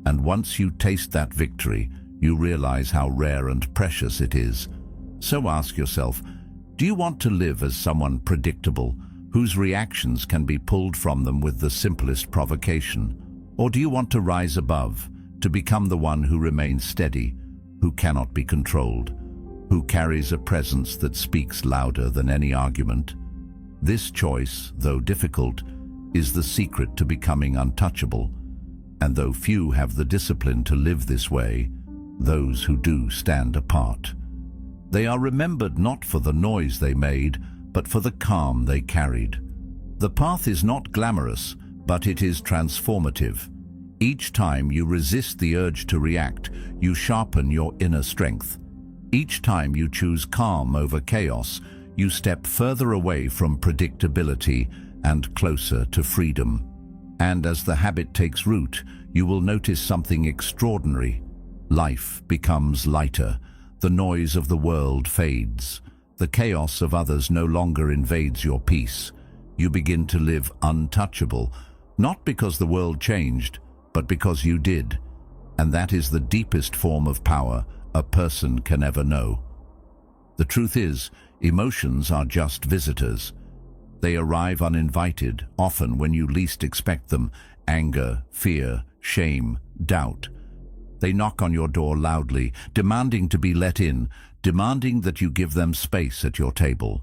And once you taste that victory, you realize how rare and precious it is. So ask yourself, do you want to live as someone predictable, whose reactions can be pulled from them with the simplest provocation? Or do you want to rise above, to become the one who remains steady, who cannot be controlled, who carries a presence that speaks louder than any argument? This choice, though difficult, is the secret to becoming untouchable. And though few have the discipline to live this way, those who do stand apart. They are remembered not for the noise they made, but for the calm they carried. The path is not glamorous, but it is transformative. Each time you resist the urge to react, you sharpen your inner strength. Each time you choose calm over chaos, you step further away from predictability and closer to freedom. And as the habit takes root, you will notice something extraordinary. Life becomes lighter. The noise of the world fades. The chaos of others no longer invades your peace. You begin to live untouchable, not because the world changed, but because you did. And that is the deepest form of power a person can ever know. The truth is, emotions are just visitors. They arrive uninvited, often when you least expect them. Anger, fear, shame, doubt. They knock on your door loudly, demanding to be let in, demanding that you give them space at your table.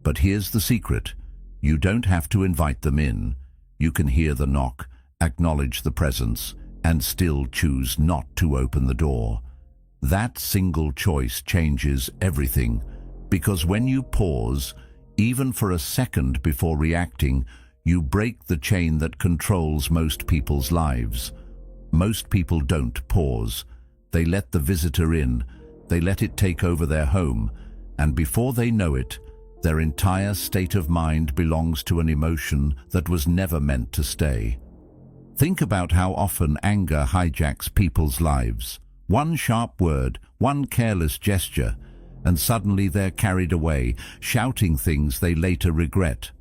But here's the secret. You don't have to invite them in. You can hear the knock, acknowledge the presence, and still choose not to open the door. That single choice changes everything, because when you pause, even for a second before reacting, you break the chain that controls most people's lives. Most people don't pause. They let the visitor in, they let it take over their home, and before they know it, their entire state of mind belongs to an emotion that was never meant to stay. Think about how often anger hijacks people's lives. One sharp word, one careless gesture, and suddenly they're carried away, shouting things they later regret.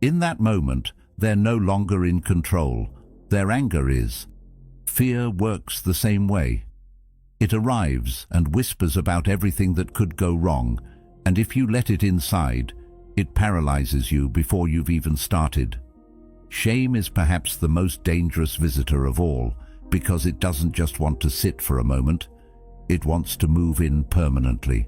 In that moment, they're no longer in control. Their anger is. Fear works the same way. It arrives and whispers about everything that could go wrong, and if you let it inside, it paralyzes you before you've even started. Shame is perhaps the most dangerous visitor of all, because it doesn't just want to sit for a moment. It wants to move in permanently.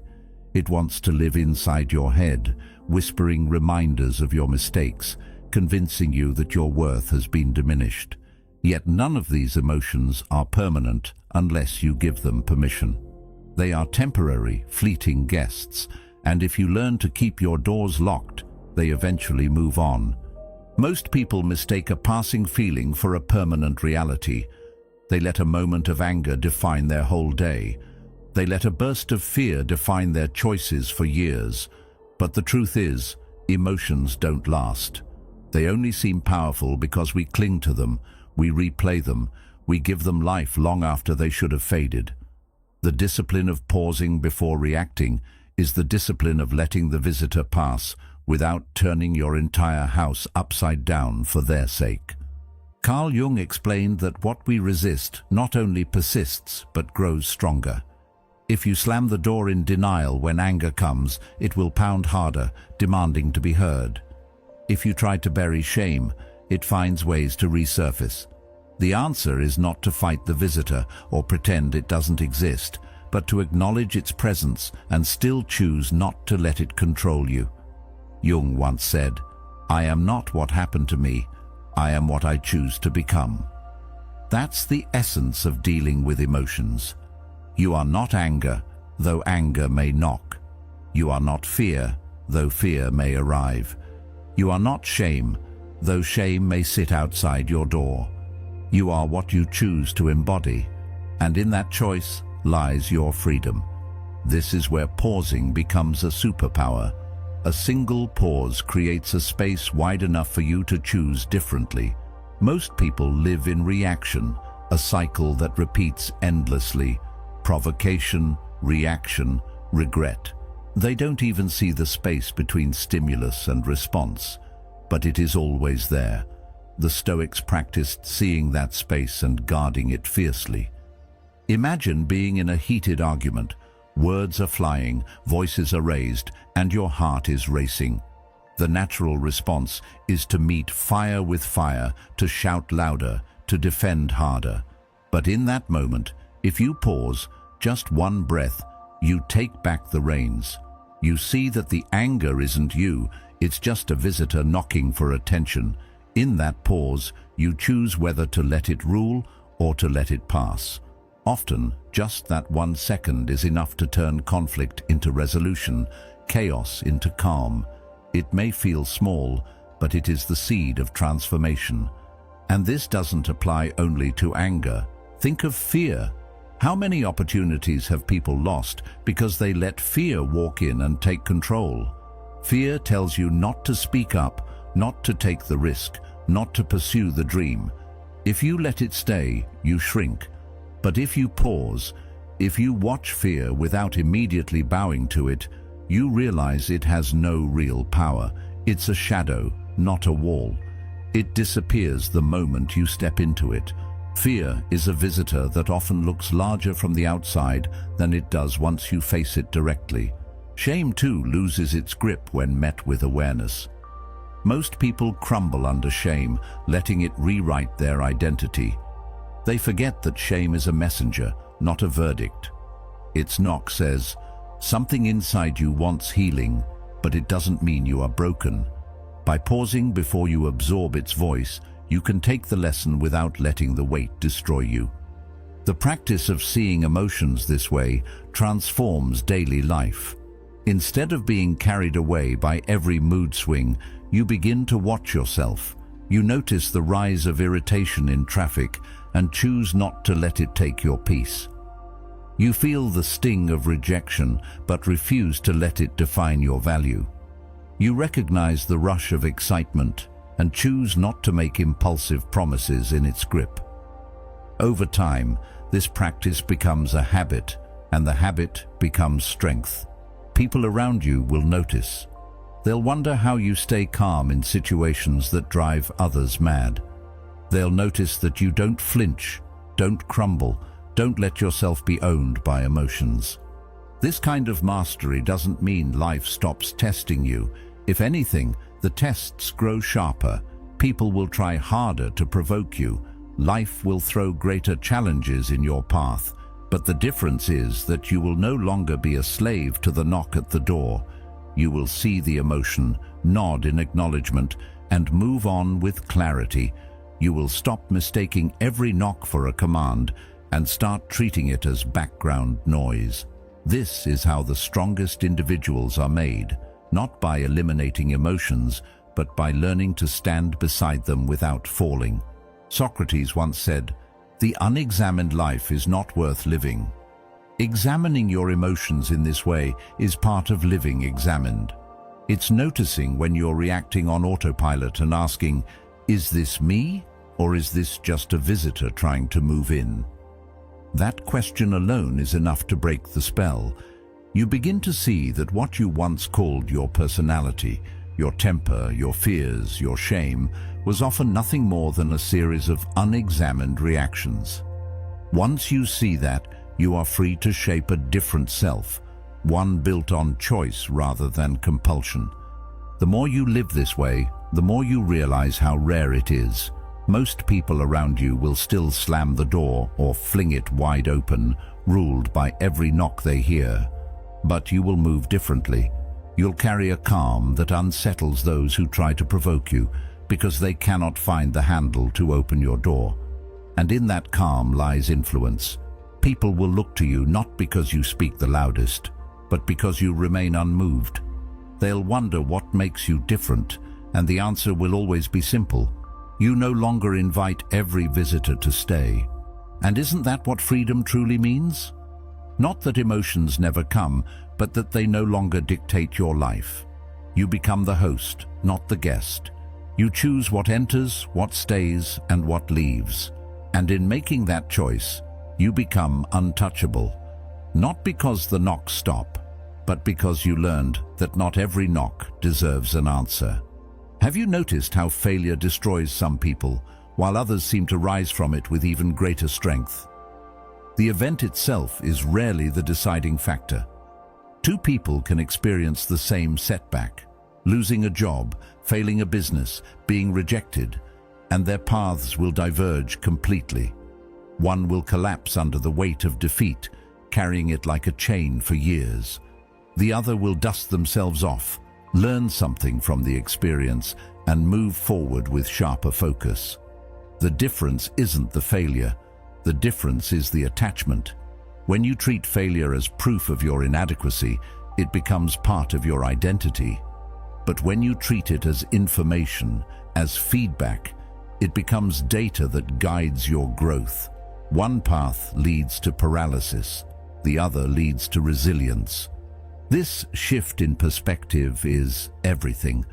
It wants to live inside your head, whispering reminders of your mistakes, convincing you that your worth has been diminished. Yet none of these emotions are permanent unless you give them permission. They are temporary, fleeting guests, and if you learn to keep your doors locked, they eventually move on. Most people mistake a passing feeling for a permanent reality. They let a moment of anger define their whole day. They let a burst of fear define their choices for years. But the truth is, emotions don't last. They only seem powerful because we cling to them, we replay them, we give them life long after they should have faded. The discipline of pausing before reacting is the discipline of letting the visitor pass without turning your entire house upside down for their sake. Carl Jung explained that what we resist not only persists but grows stronger. If you slam the door in denial when anger comes, it will pound harder, demanding to be heard. If you try to bury shame, it finds ways to resurface. The answer is not to fight the visitor or pretend it doesn't exist, but to acknowledge its presence and still choose not to let it control you. Jung once said, "I am not what happened to me, I am what I choose to become." That's the essence of dealing with emotions. You are not anger, though anger may knock. You are not fear, though fear may arrive. You are not shame, though shame may sit outside your door. You are what you choose to embody, and in that choice lies your freedom. This is where pausing becomes a superpower. A single pause creates a space wide enough for you to choose differently. Most people live in reaction, a cycle that repeats endlessly. Provocation, reaction, regret. They don't even see the space between stimulus and response, but it is always there. The Stoics practiced seeing that space and guarding it fiercely. Imagine being in a heated argument. Words are flying, voices are raised, and your heart is racing. The natural response is to meet fire with fire, to shout louder, to defend harder. But in that moment, if you pause, just one breath, you take back the reins. You see that the anger isn't you, it's just a visitor knocking for attention. In that pause, you choose whether to let it rule or to let it pass. Often, just that 1 second is enough to turn conflict into resolution, chaos into calm. It may feel small, but it is the seed of transformation. And this doesn't apply only to anger. Think of fear. How many opportunities have people lost because they let fear walk in and take control? Fear tells you not to speak up, not to take the risk, not to pursue the dream. If you let it stay, you shrink. But if you pause, if you watch fear without immediately bowing to it, you realize it has no real power. It's a shadow, not a wall. It disappears the moment you step into it. Fear is a visitor that often looks larger from the outside than it does once you face it directly. Shame too loses its grip when met with awareness. Most people crumble under shame, letting it rewrite their identity. They forget that shame is a messenger, not a verdict. Its knock says, something inside you wants healing, but it doesn't mean you are broken. By pausing before you absorb its voice, you can take the lesson without letting the weight destroy you. The practice of seeing emotions this way transforms daily life. Instead of being carried away by every mood swing, you begin to watch yourself. You notice the rise of irritation in traffic and choose not to let it take your peace. You feel the sting of rejection but refuse to let it define your value. You recognize the rush of excitement and choose not to make impulsive promises in its grip. Over time, this practice becomes a habit, and the habit becomes strength. People around you will notice. They'll wonder how you stay calm in situations that drive others mad. They'll notice that you don't flinch, don't crumble, don't let yourself be owned by emotions. This kind of mastery doesn't mean life stops testing you. If anything, the tests grow sharper. People will try harder to provoke you. Life will throw greater challenges in your path. But the difference is that you will no longer be a slave to the knock at the door. You will see the emotion, nod in acknowledgement, and move on with clarity. You will stop mistaking every knock for a command and start treating it as background noise. This is how the strongest individuals are made, not by eliminating emotions, but by learning to stand beside them without falling. Socrates once said, "The unexamined life is not worth living." Examining your emotions in this way is part of living examined. It's noticing when you're reacting on autopilot and asking, is this me, or is this just a visitor trying to move in? That question alone is enough to break the spell. You begin to see that what you once called your personality, your temper, your fears, your shame, was often nothing more than a series of unexamined reactions. Once you see that, you are free to shape a different self, one built on choice rather than compulsion. The more you live this way, the more you realize how rare it is. Most people around you will still slam the door or fling it wide open, ruled by every knock they hear. But you will move differently. You'll carry a calm that unsettles those who try to provoke you, because they cannot find the handle to open your door. And in that calm lies influence. People will look to you not because you speak the loudest, but because you remain unmoved. They'll wonder what makes you different, and the answer will always be simple. You no longer invite every visitor to stay. And isn't that what freedom truly means? Not that emotions never come, but that they no longer dictate your life. You become the host, not the guest. You choose what enters, what stays, and what leaves. And in making that choice, you become untouchable. Not because the knocks stop, but because you learned that not every knock deserves an answer. Have you noticed how failure destroys some people, while others seem to rise from it with even greater strength? The event itself is rarely the deciding factor. Two people can experience the same setback, losing a job, failing a business, being rejected, and their paths will diverge completely. One will collapse under the weight of defeat, carrying it like a chain for years. The other will dust themselves off, learn something from the experience, and move forward with sharper focus. The difference isn't the failure. The difference is the attachment. When you treat failure as proof of your inadequacy, it becomes part of your identity. But when you treat it as information, as feedback, it becomes data that guides your growth. One path leads to paralysis, the other leads to resilience. This shift in perspective is everything.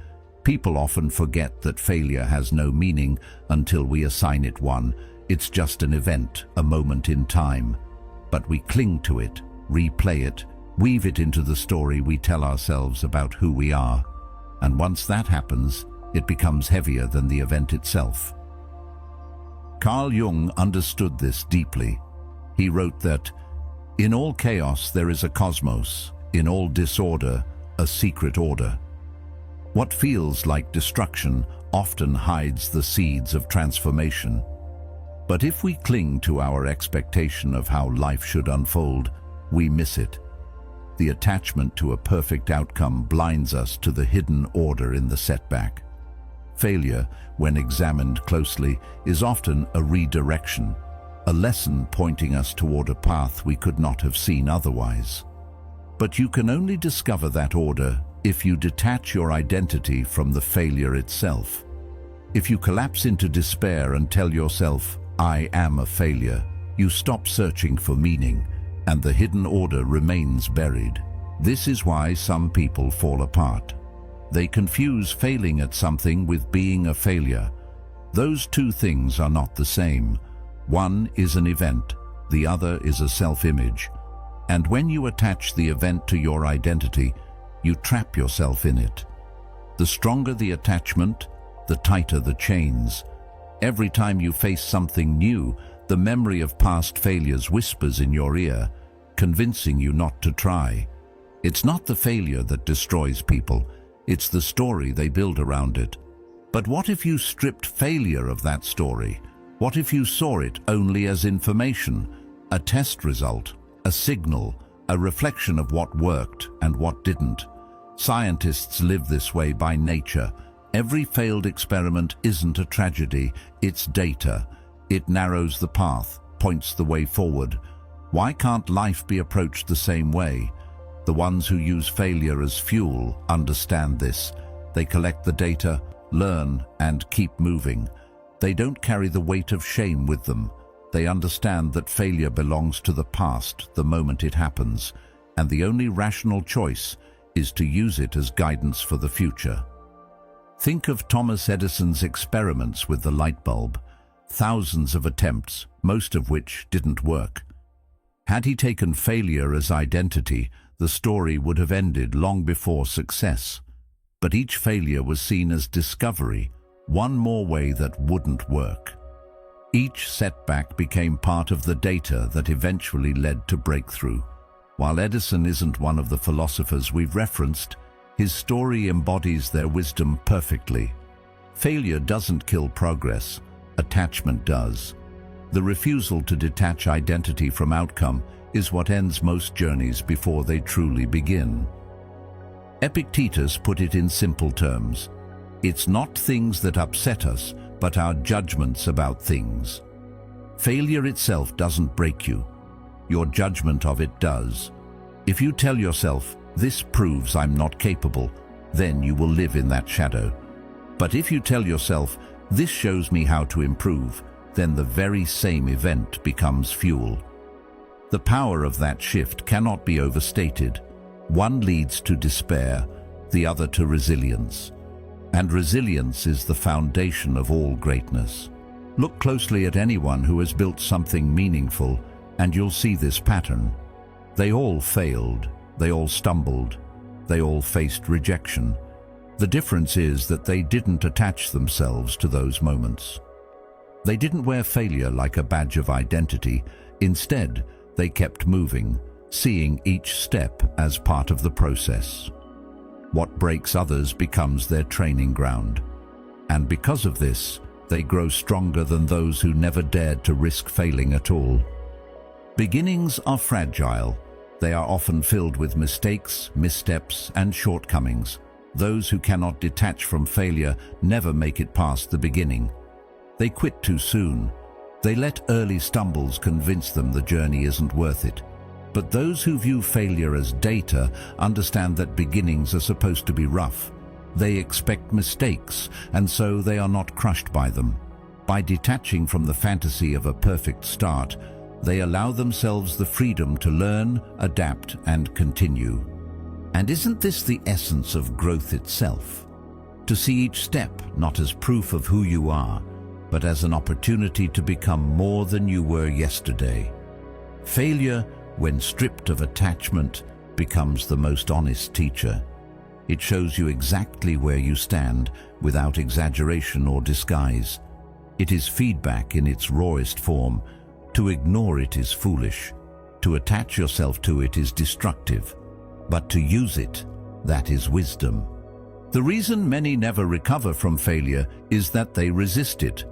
People often forget that failure has no meaning until we assign it one. It's just an event, a moment in time. But we cling to it, replay it, weave it into the story we tell ourselves about who we are. And once that happens, it becomes heavier than the event itself. Carl Jung understood this deeply. He wrote that, "In all chaos there is a cosmos, in all disorder, a secret order." What feels like destruction often hides the seeds of transformation. But if we cling to our expectation of how life should unfold, we miss it. The attachment to a perfect outcome blinds us to the hidden order in the setback. Failure, when examined closely, is often a redirection, a lesson pointing us toward a path we could not have seen otherwise. But you can only discover that order if you detach your identity from the failure itself. If you collapse into despair and tell yourself, "I am a failure," you stop searching for meaning, and the hidden order remains buried. This is why some people fall apart. They confuse failing at something with being a failure. Those two things are not the same. One is an event, the other is a self-image. And when you attach the event to your identity, you trap yourself in it. The stronger the attachment, the tighter the chains. Every time you face something new, the memory of past failures whispers in your ear, convincing you not to try. It's not the failure that destroys people, it's the story they build around it. But what if you stripped failure of that story? What if you saw it only as information, a test result, a signal, a reflection of what worked and what didn't? Scientists live this way by nature. Every failed experiment isn't a tragedy, it's data. It narrows the path, points the way forward. Why can't life be approached the same way? The ones who use failure as fuel understand this. They collect the data, learn, and keep moving. They don't carry the weight of shame with them. They understand that failure belongs to the past the moment it happens, and the only rational choice is to use it as guidance for the future. Think of Thomas Edison's experiments with the light bulb. Thousands of attempts, most of which didn't work. Had he taken failure as identity, the story would have ended long before success. But each failure was seen as discovery, one more way that wouldn't work. Each setback became part of the data that eventually led to breakthrough. While Edison isn't one of the philosophers we've referenced, his story embodies their wisdom perfectly. Failure doesn't kill progress, attachment does. The refusal to detach identity from outcome is what ends most journeys before they truly begin. Epictetus put it in simple terms. It's not things that upset us, but our judgments about things. Failure itself doesn't break you. Your judgment of it does. If you tell yourself, "This proves I'm not capable," then you will live in that shadow. But if you tell yourself, "This shows me how to improve," then the very same event becomes fuel. The power of that shift cannot be overstated. One leads to despair, the other to resilience. And resilience is the foundation of all greatness. Look closely at anyone who has built something meaningful, and you'll see this pattern. They all failed, they all stumbled, they all faced rejection. The difference is that they didn't attach themselves to those moments. They didn't wear failure like a badge of identity. Instead, they kept moving, seeing each step as part of the process. What breaks others becomes their training ground. And because of this, they grow stronger than those who never dared to risk failing at all. Beginnings are fragile. They are often filled with mistakes, missteps, and shortcomings. Those who cannot detach from failure never make it past the beginning. They quit too soon. They let early stumbles convince them the journey isn't worth it. But those who view failure as data understand that beginnings are supposed to be rough. They expect mistakes, and so they are not crushed by them. By detaching from the fantasy of a perfect start, they allow themselves the freedom to learn, adapt, and continue. And isn't this the essence of growth itself? To see each step not as proof of who you are, but as an opportunity to become more than you were yesterday. Failure, when stripped of attachment, becomes the most honest teacher. It shows you exactly where you stand, without exaggeration or disguise. It is feedback in its rawest form. To ignore it is foolish. To attach yourself to it is destructive. But to use it, that is wisdom. The reason many never recover from failure is that they resist it.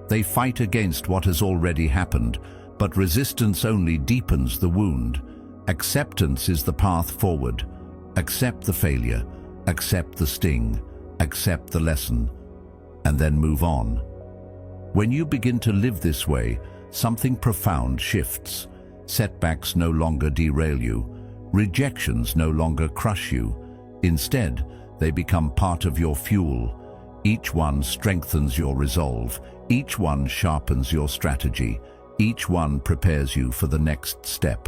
They fight against what has already happened, but resistance only deepens the wound. Acceptance is the path forward. Accept the failure, accept the sting, accept the lesson, and then move on. When you begin to live this way, something profound shifts. Setbacks no longer derail you. Rejections no longer crush you. Instead, they become part of your fuel. Each one strengthens your resolve. Each one sharpens your strategy. Each one prepares you for the next step.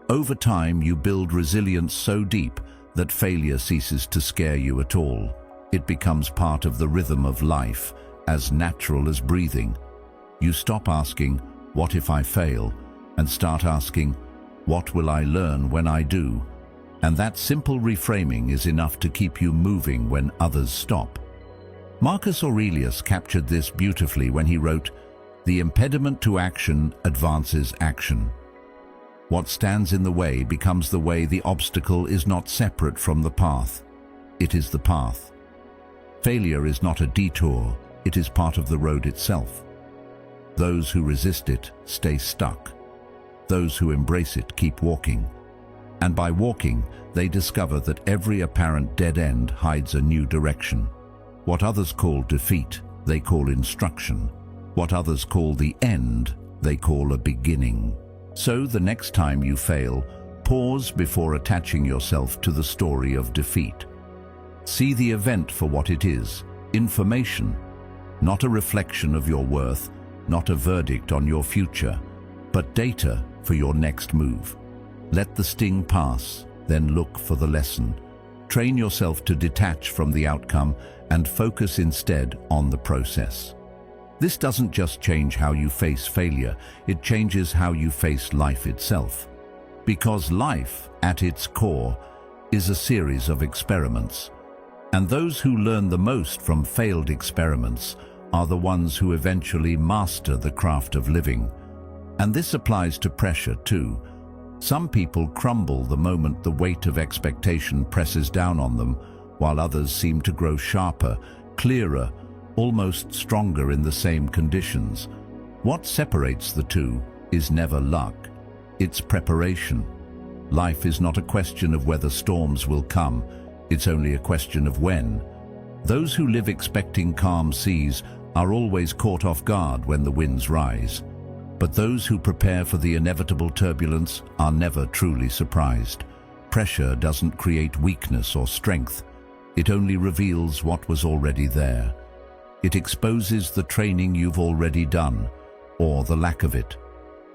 Over time, you build resilience so deep that failure ceases to scare you at all. It becomes part of the rhythm of life, as natural as breathing. You stop asking, "What if I fail?" and start asking, "What will I learn when I do?" And that simple reframing is enough to keep you moving when others stop. Marcus Aurelius captured this beautifully when he wrote, "The impediment to action advances action." What stands in the way becomes the way. The obstacle is not separate from the path. It is the path. Failure is not a detour. It is part of the road itself. Those who resist it stay stuck. Those who embrace it keep walking. And by walking, they discover that every apparent dead end hides a new direction. What others call defeat, they call instruction. What others call the end, they call a beginning. So the next time you fail, pause before attaching yourself to the story of defeat. See the event for what it is, information, not a reflection of your worth, not a verdict on your future, but data for your next move. Let the sting pass, then look for the lesson. Train yourself to detach from the outcome and focus instead on the process. This doesn't just change how you face failure, it changes how you face life itself. Because life, at its core, is a series of experiments. And those who learn the most from failed experiments are the ones who eventually master the craft of living. And this applies to pressure too. Some people crumble the moment the weight of expectation presses down on them, while others seem to grow sharper, clearer, almost stronger in the same conditions. What separates the two is never luck, it's preparation. Life is not a question of whether storms will come, it's only a question of when. Those who live expecting calm seas are always caught off guard when the winds rise. But those who prepare for the inevitable turbulence are never truly surprised. Pressure doesn't create weakness or strength. It only reveals what was already there. It exposes the training you've already done, or the lack of it.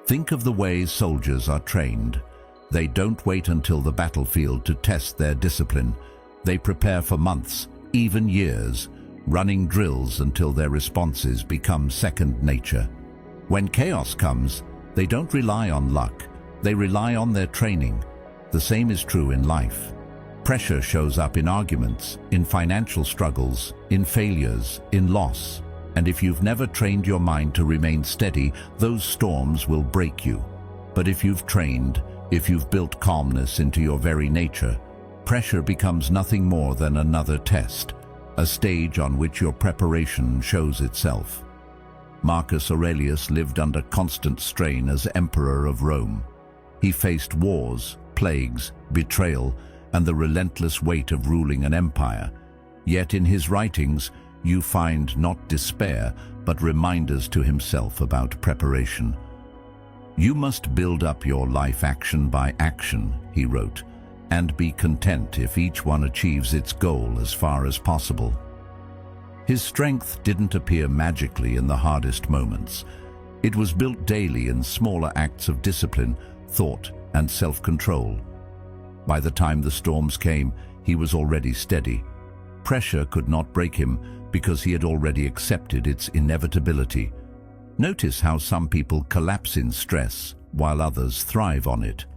Think of the way soldiers are trained. They don't wait until the battlefield to test their discipline. They prepare for months, even years, running drills until their responses become second nature. When chaos comes, they don't rely on luck. They rely on their training. The same is true in life. Pressure shows up in arguments, in financial struggles, in failures, in loss. And if you've never trained your mind to remain steady, those storms will break you. But if you've trained, if you've built calmness into your very nature, pressure becomes nothing more than another test, a stage on which your preparation shows itself. Marcus Aurelius lived under constant strain as Emperor of Rome. He faced wars, plagues, betrayal, and the relentless weight of ruling an empire. Yet in his writings, you find not despair, but reminders to himself about preparation. "You must build up your life action by action," he wrote, "and be content if each one achieves its goal as far as possible." His strength didn't appear magically in the hardest moments. It was built daily in smaller acts of discipline, thought, and self-control. By the time the storms came, he was already steady. Pressure could not break him because he had already accepted its inevitability. Notice how some people collapse in stress while others thrive on it.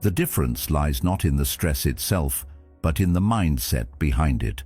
The difference lies not in the stress itself, but in the mindset behind it.